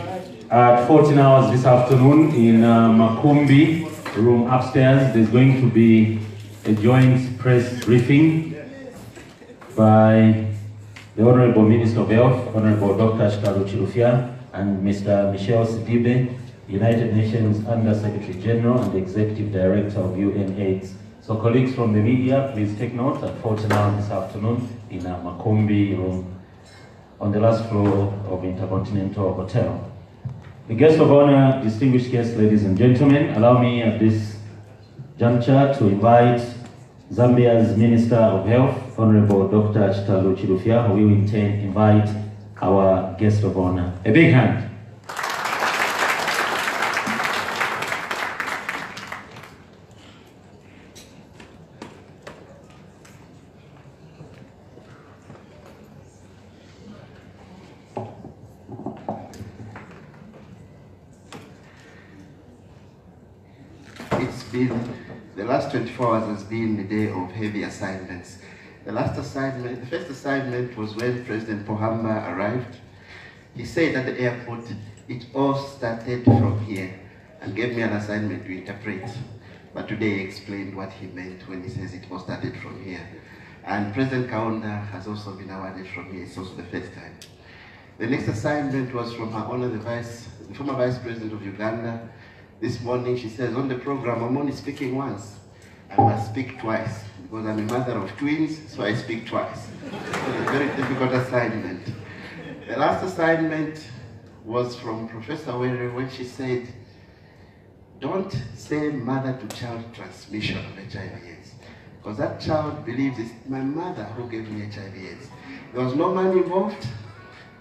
At 14 hours this afternoon in Makumbi room upstairs, there's going to be a joint press briefing by the Honorable Minister of Health, Honorable Dr. Chitalo Chilufya, and Mr. Michel Sidibe, United Nations Under-Secretary General and Executive Director of UNAIDS. So colleagues from the media, please take note at 14 hours this afternoon in Makumbi room on the last floor of Intercontinental Hotel. The guest of honor, distinguished guests, ladies and gentlemen, allow me at this juncture to invite Zambia's Minister of Health, Honorable Dr. Chitalo Chilufya, who will in turn invite our guest of honor. A big hand. The last 24 hours has been a day of heavy assignments. The first assignment was when President Pohamba arrived. He said at the airport, it all started from here, and gave me an assignment to interpret. But today he explained what he meant when he says it all started from here. And President Kaunda has also been awarded from here. It's also the first time. The next assignment was from Her Honor, the former Vice President of Uganda. This morning she says, on the program, I'm only speaking once. I must speak twice, because I'm a mother of twins, so I speak twice. It's a very difficult assignment. The last assignment was from Professor Were when she said, don't say mother-to-child transmission of HIV/AIDS, because that child believes it's my mother who gave me HIV/AIDS. There was no man involved.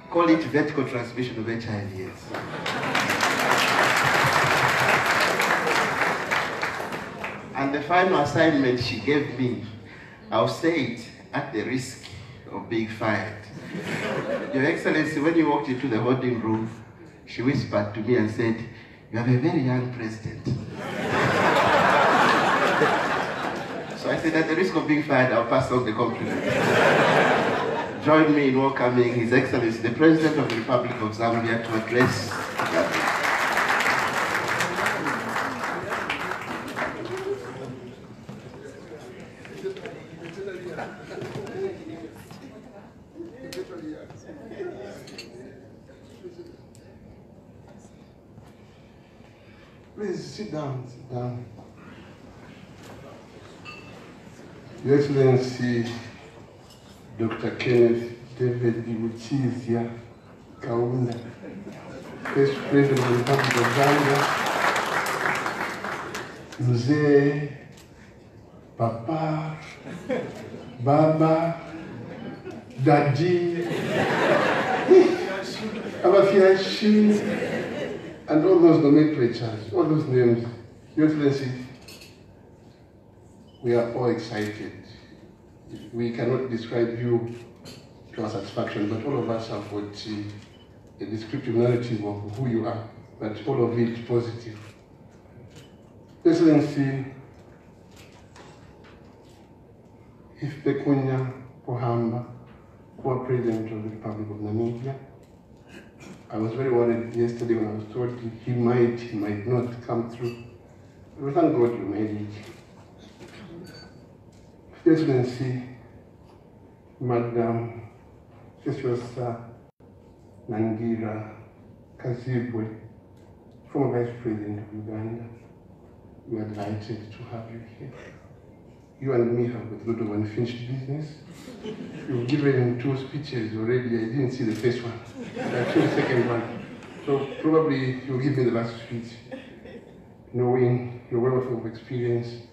Call it vertical transmission of HIV/AIDS. And the final assignment she gave me, I'll say it at the risk of being fired. Your Excellency, when you walked into the holding room, she whispered to me and said, you have a very young president. So I said, at the risk of being fired, I'll pass on the compliment. Join me in welcoming His Excellency, the President of the Republic of Zambia, to address the gathering. Please sit down, sit down. Your Excellency, Dr. Kenneth David Ibuchizia Kaunda, First President of the Republic of Zambia, Mzee, Papa, Baba, Daddy, Abafiashi, and all those nomenclatures, all those names. Your Excellency, we are all excited. We cannot describe you to our satisfaction, but all of us have got a descriptive narrative of who you are, but all of it positive. Excellency, Hifikepunye Pohamba, former President of the Republic of Namibia. I was very worried yesterday when I was told he might not come through. But thank God you made it. Excellency, Madam Sisosa Nangira Kazibwe, former Vice President of Uganda, we are delighted to have you here. You and me have got a lot of unfinished business. You've given 2 speeches already. I didn't see the first one. I've seen the second one. So probably you'll give me the last speech, knowing your wealth of experience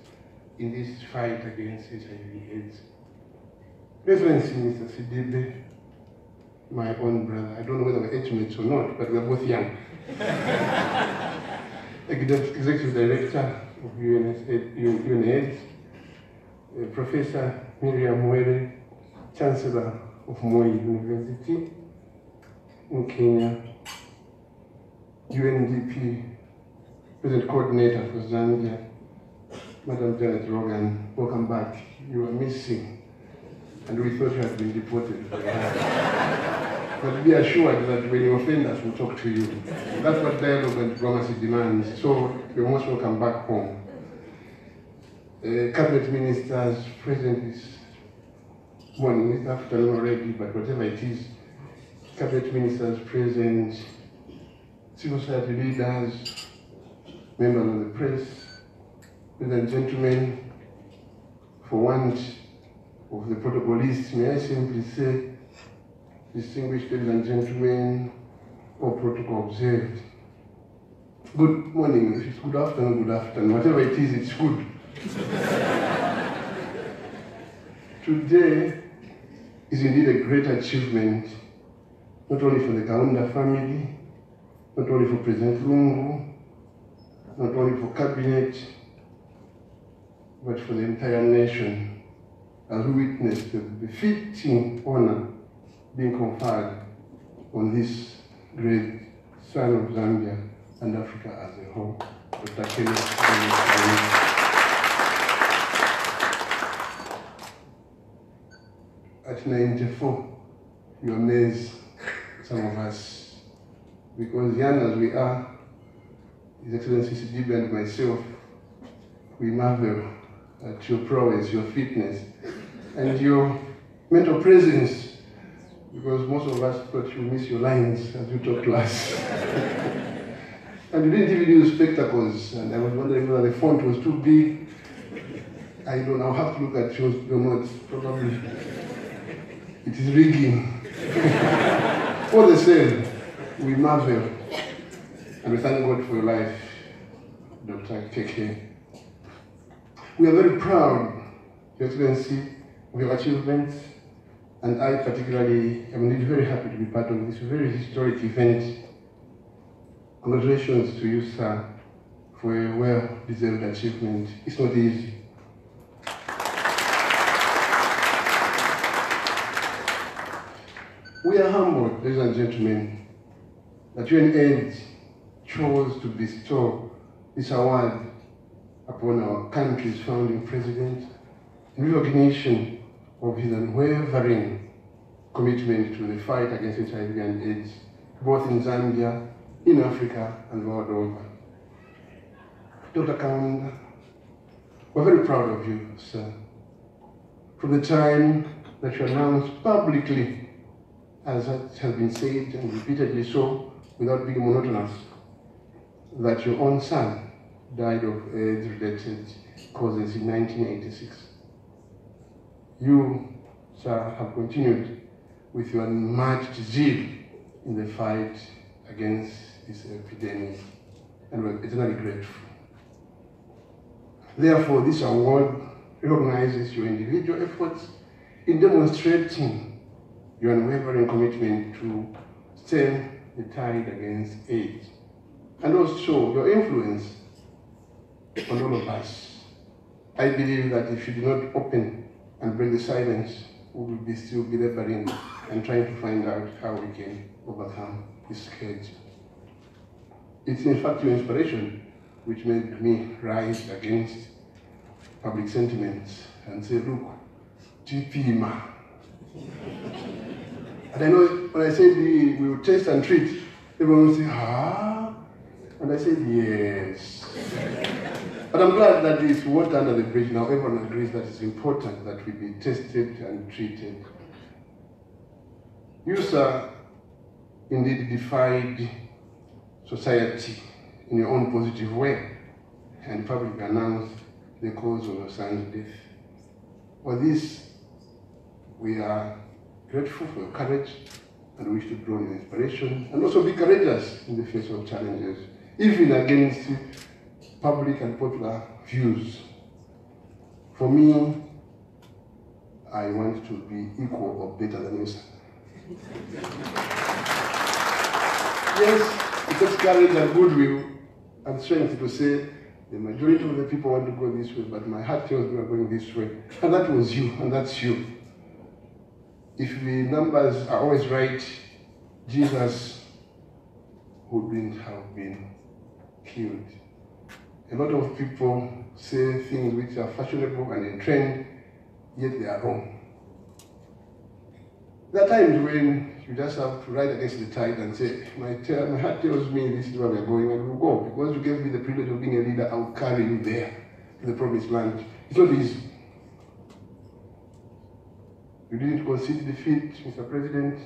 in this fight against HIV/AIDS. Excellency, Mr. Sidibe, my own brother. I don't know whether we're age mates or not, but we're both young. Executive Director of UNAIDS, Professor Miriam Mwere, Chancellor of Moi University in Kenya, UNDP President Coordinator for Zambia, Madam Janet Rogan, welcome back. You were missing, and we thought you had been deported. But be assured that when you offend us, we'll talk to you. That's what dialogue and diplomacy demands. So you're most welcome back home. Cabinet ministers, President is morning, afternoon already, but whatever it is, cabinet ministers, President, civil society leaders, members of the press, ladies and gentlemen, for want of the protocolists, may I simply say, distinguished ladies and gentlemen, all protocol observed. Good morning, if it's good afternoon, whatever it is, it's good. Today is indeed a great achievement, not only for the Kaunda family, not only for President Lungu, not only for cabinet, but for the entire nation, as we witness the befitting honor being conferred on this great son of Zambia and Africa as a whole, Dr. Kenneth. At 94, you amaze some of us, because young as we are, His Excellency Sidibe and myself, we marvel at your prowess, your fitness, and your mental presence, because most of us thought you miss your lines as you talk to us. And you didn't even use spectacles, and I was wondering whether the font was too big. I don't know, I'll have to look at your notes, probably. It is rigging. All the same, we marvel, and we thank God for your life, Dr. Keke. We are very proud, Your Excellency, of your achievements, and I particularly am indeed very happy to be part of this very historic event. Congratulations to you, sir, for a well-deserved achievement. It's not easy. We are humbled, ladies and gentlemen, that UNAIDS chose to bestow this award upon our country's founding president in recognition of his unwavering commitment to the fight against HIV and AIDS, both in Zambia, in Africa, and world over. Dr. Kaunda, we're very proud of you, sir. From the time that you announced publicly, as it has been said and repeatedly so, without being monotonous, that your own son died of AIDS-related causes in 1986. You, sir, have continued with your unmatched zeal in the fight against this epidemic, and we're eternally grateful. Therefore, this award recognizes your individual efforts in demonstrating your unwavering commitment to stem the tide against AIDS, and also your influence on all of us. I believe that if you do not open and break the silence, we will still be laboring and trying to find out how we can overcome this scourge. It's in fact your inspiration which made me rise against public sentiments and say, look, GP. And I know when I said we will test and treat, everyone will say, ah? And I said, yes. But I'm glad that it's water under the bridge now. Everyone agrees that it's important that we be tested and treated. You, sir, indeed defied society in your own positive way and publicly announced the cause of your son's death. For this, we are grateful for your courage and wish to draw your inspiration and also be courageous in the face of challenges, even against public and popular views. For me, I want to be equal or better than you, sir. Yes, it takes courage and goodwill and strength to say the majority of the people want to go this way, but my heart tells me we're going this way. And that was you, and that's you. If the numbers are always right, Jesus wouldn't have been killed. A lot of people say things which are fashionable and in trend, yet they are wrong. There are times when You just have to ride against the tide and say, my heart tells me this is where we're going, and we'll go. Because you gave me the privilege of being a leader, I will carry you there to the promised land. It's not easy. You didn't concede defeat, Mr. President,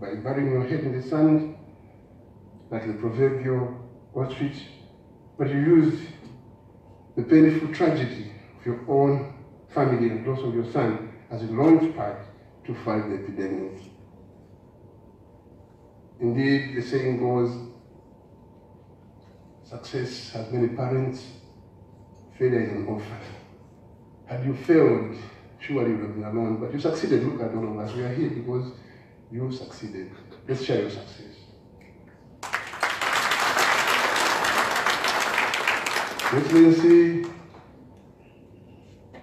by burying your head in the sand, like the proverbial ostrich, but you used the painful tragedy of your own family and loss of your son as a launch pad to fight the epidemic. Indeed, the saying goes, success has many parents, failure is an orphan. Had you failed, surely you would have been alone, but you succeeded. Look at all of us. We are here because you succeeded. Let's share your success. Excellency,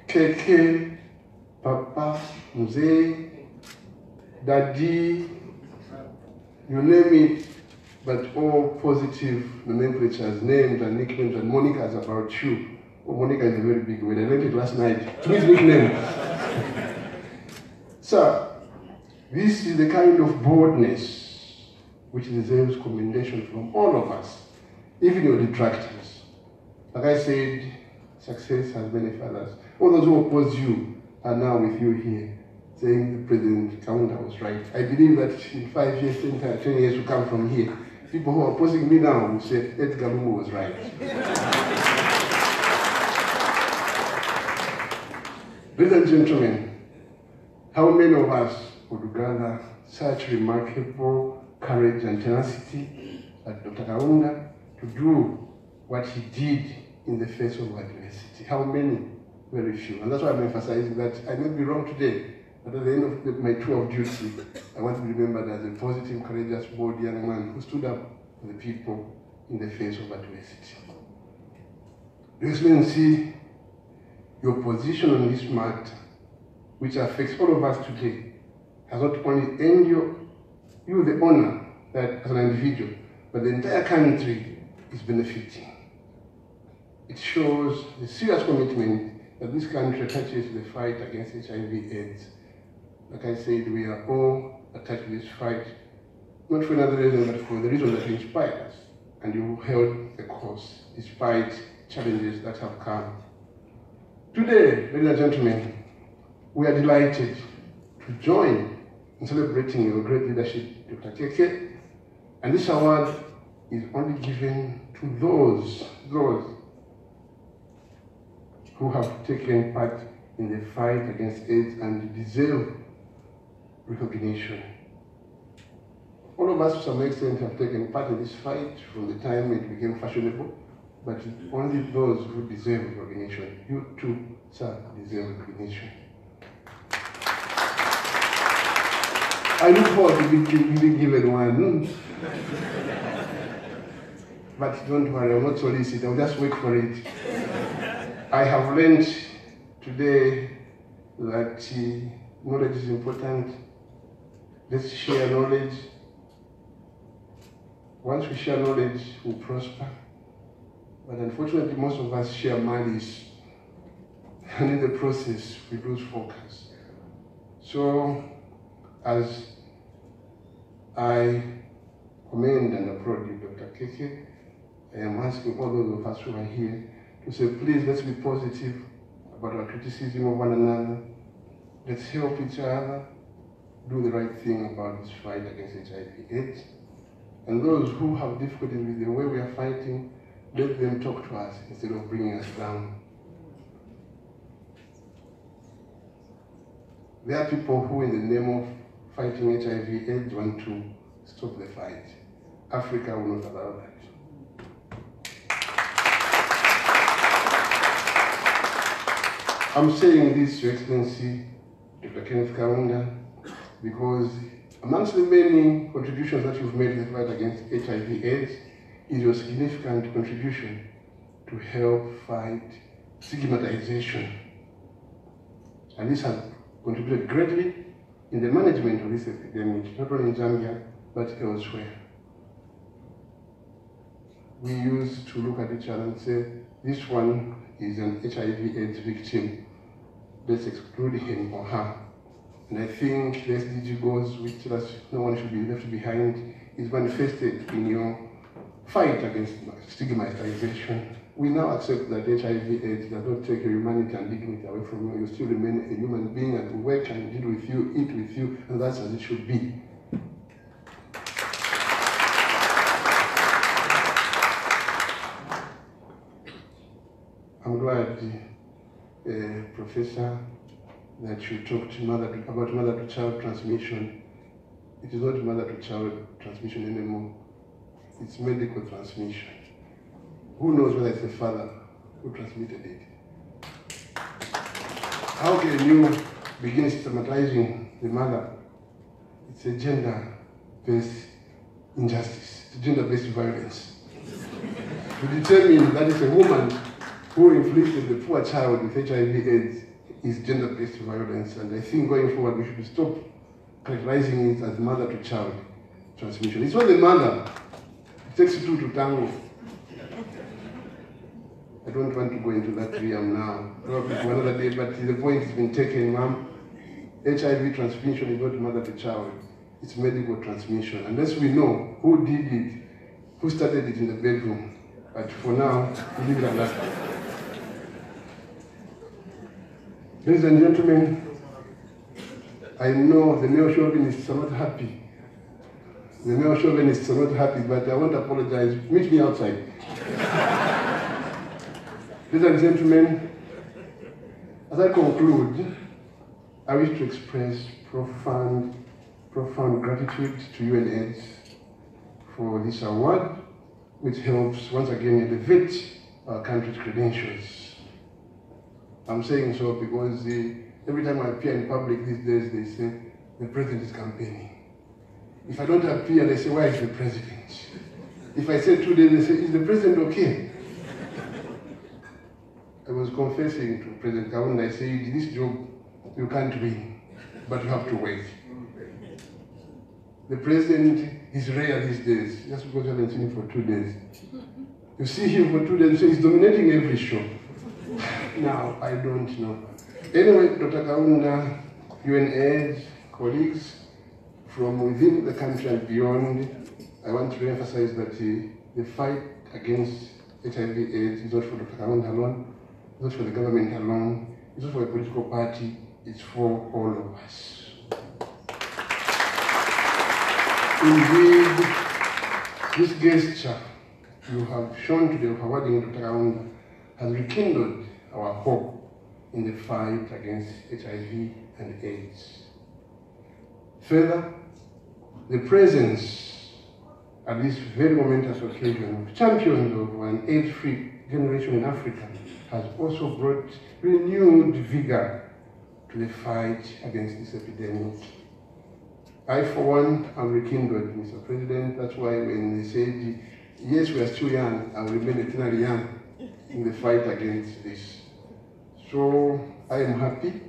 Keke, Papa, Mzee, Daddy, you name it, but all positive nomenclatures, names and nicknames and monikers about you. Oh, Monica is a very big word. I learned it last night. Please nickname. Sir, this is the kind of boldness which deserves commendation from all of us, even your detractors. Like I said, success has many fathers. All those who oppose you are now with you here, saying the President Kaunda was right. I believe that in 5 years, 10 years to come from here, people who are opposing me now will say Edgar Lungu was right. Ladies and gentlemen, how many of us would gather such remarkable courage and tenacity like Dr. Kaunda to do what he did in the face of adversity? How many? Very few. And that's why I'm emphasizing that I may be wrong today, but at the end of my tour of duty, I want to be remembered as a positive, courageous, bold young man who stood up for the people in the face of adversity. Your Excellency, your position on this matter, which affects all of us today, has not only earned you the honor that as an individual, but the entire country is benefiting. It shows the serious commitment that this country attaches to the fight against HIV/AIDS. Like I said, we are all attached to this fight, not for another reason, but for the reason that you inspired us, and you held the course despite challenges that have come. Today, ladies and gentlemen, we are delighted to join in celebrating your great leadership, Dr. Keke, and this award is only given to those who have taken part in the fight against AIDS and deserve recognition. All of us, to some extent, have taken part in this fight from the time it became fashionable, but only those who deserve recognition. You too, sir, deserve recognition. I look forward to being given one. But don't worry, I'm not solicited, I'll just wait for it. I have learned today that knowledge is important. Let's share knowledge. Once we share knowledge, we prosper. But unfortunately, most of us share malice. And in the process, we lose focus. So, as I commend and applaud you, Dr. Keke, I am asking all those of us who are here to say, please, let's be positive about our criticism of one another. Let's help each other do the right thing about this fight against HIV/AIDS. And those who have difficulty with the way we are fighting, let them talk to us instead of bringing us down. There are people who, in the name of fighting HIV/AIDS, want to stop the fight. Africa will not allow that. I'm saying this, Your Excellency, Dr. Kenneth Kaunda, because amongst the many contributions that you've made in the fight against HIV/AIDS is your significant contribution to help fight stigmatization. And this has contributed greatly in the management of this epidemic, not only in Zambia, but elsewhere. We used to look at each other and say, this one is an HIV/AIDS victim. Let's exclude him or her. And I think the SDG goals, which tell us no one should be left behind, is manifested in your fight against stigmatization. We now accept that HIV/AIDS does not take your humanity and dignity away from you. You still remain a human being and we work and deal with you, eat with you, and that's as it should be. I'm glad, Professor, that you talked about mother-to-child transmission. It is not mother-to-child transmission anymore. It's medical transmission. Who knows whether it's the father who transmitted it? How can you begin systematizing the mother? It's a gender-based injustice, it's gender-based violence. To determine that it's a woman who inflicted the poor child with HIV/AIDS is gender-based violence, and I think going forward we should stop characterizing it as mother-to-child transmission. It's not the mother. It takes two to tango. I don't want to go into that realm now, probably for another day, but the point has been taken, ma'am. HIV transmission is not mother-to-child. It's medical transmission. Unless we know who did it, who started it in the bedroom. But for now, we leave it at that. Ladies and gentlemen, I know the male chauvinists are not happy. The male chauvinists are not happy, but I won't apologize. Meet me outside. Ladies and gentlemen, as I conclude, I wish to express profound gratitude to UNAIDS for this award, which helps once again elevate our country's credentials. I'm saying so because every time I appear in public these days, they say, the president is campaigning. If I don't appear, they say, why is the president? If I say 2 days, they say, is the president okay? I was confessing to President Kaunda, I said, this job, you can't win, but you have to wait. The president is rare these days, just because you haven't seen him for 2 days. You see him for 2 days, you say he's dominating every show. Now, I don't know. Anyway, Dr. Kaunda, UNAIDS, colleagues from within the country and beyond, I want to emphasize that the fight against HIV/AIDS is not for Dr. Kaunda alone, it's not for the government alone, it's not for a political party, it's for all of us. Indeed, this gesture you have shown today of awarding Dr. Kaunda has rekindled our hope in the fight against HIV and AIDS. Further, the presence at this very momentous occasion of champions of an AIDS-free generation in Africa has also brought renewed vigor to the fight against this epidemic. I, for one, am rekindled, Mr. President. That's why when they said, yes, we are still young, I will remain eternally young in the fight against this. So I am happy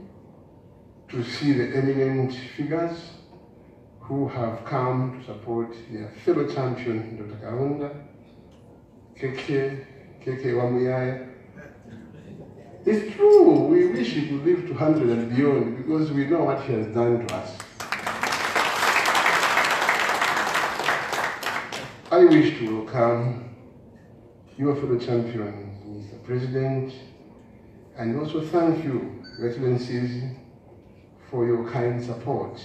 to see the eminent figures who have come to support their fellow champion, Dr. Kaunda, KK Wamuyaya. It's true, we wish he could live to 100 and beyond because we know what he has done to us. I wish to welcome your fellow champions, Mr. President, and also thank you, Your Excellencies, for your kind support.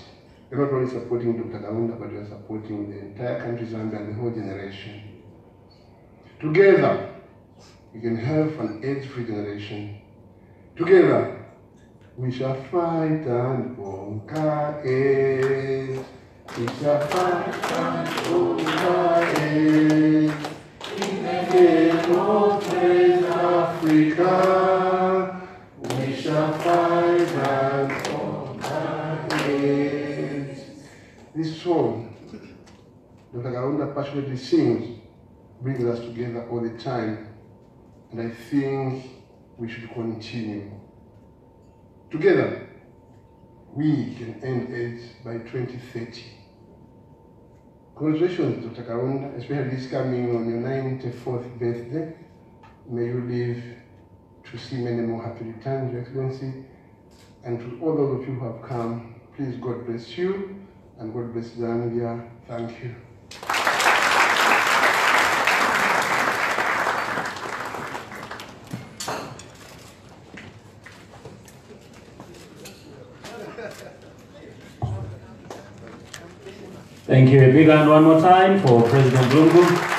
You're not only supporting Dr. Kaunda, but you're supporting the entire country, Zambia, and the whole generation. Together, we can have an AIDS-free generation. Together, we shall fight and conquer AIDS. We shall fight and conquer AIDS. In the name of praise Africa, we shall fight and conquer AIDS. This song, Dr. Kaunda passionately sings, brings us together all the time, and I think we should continue. Together, we can end AIDS by 2030. Congratulations, Dr. Kaunda, especially this coming on your 94th birthday. May you live to see many more happy returns, Your Excellency. And to all those of you who have come, Please, God bless you, and God bless Zambia. Thank you. Thank you. A big hand one more time for President Lungu.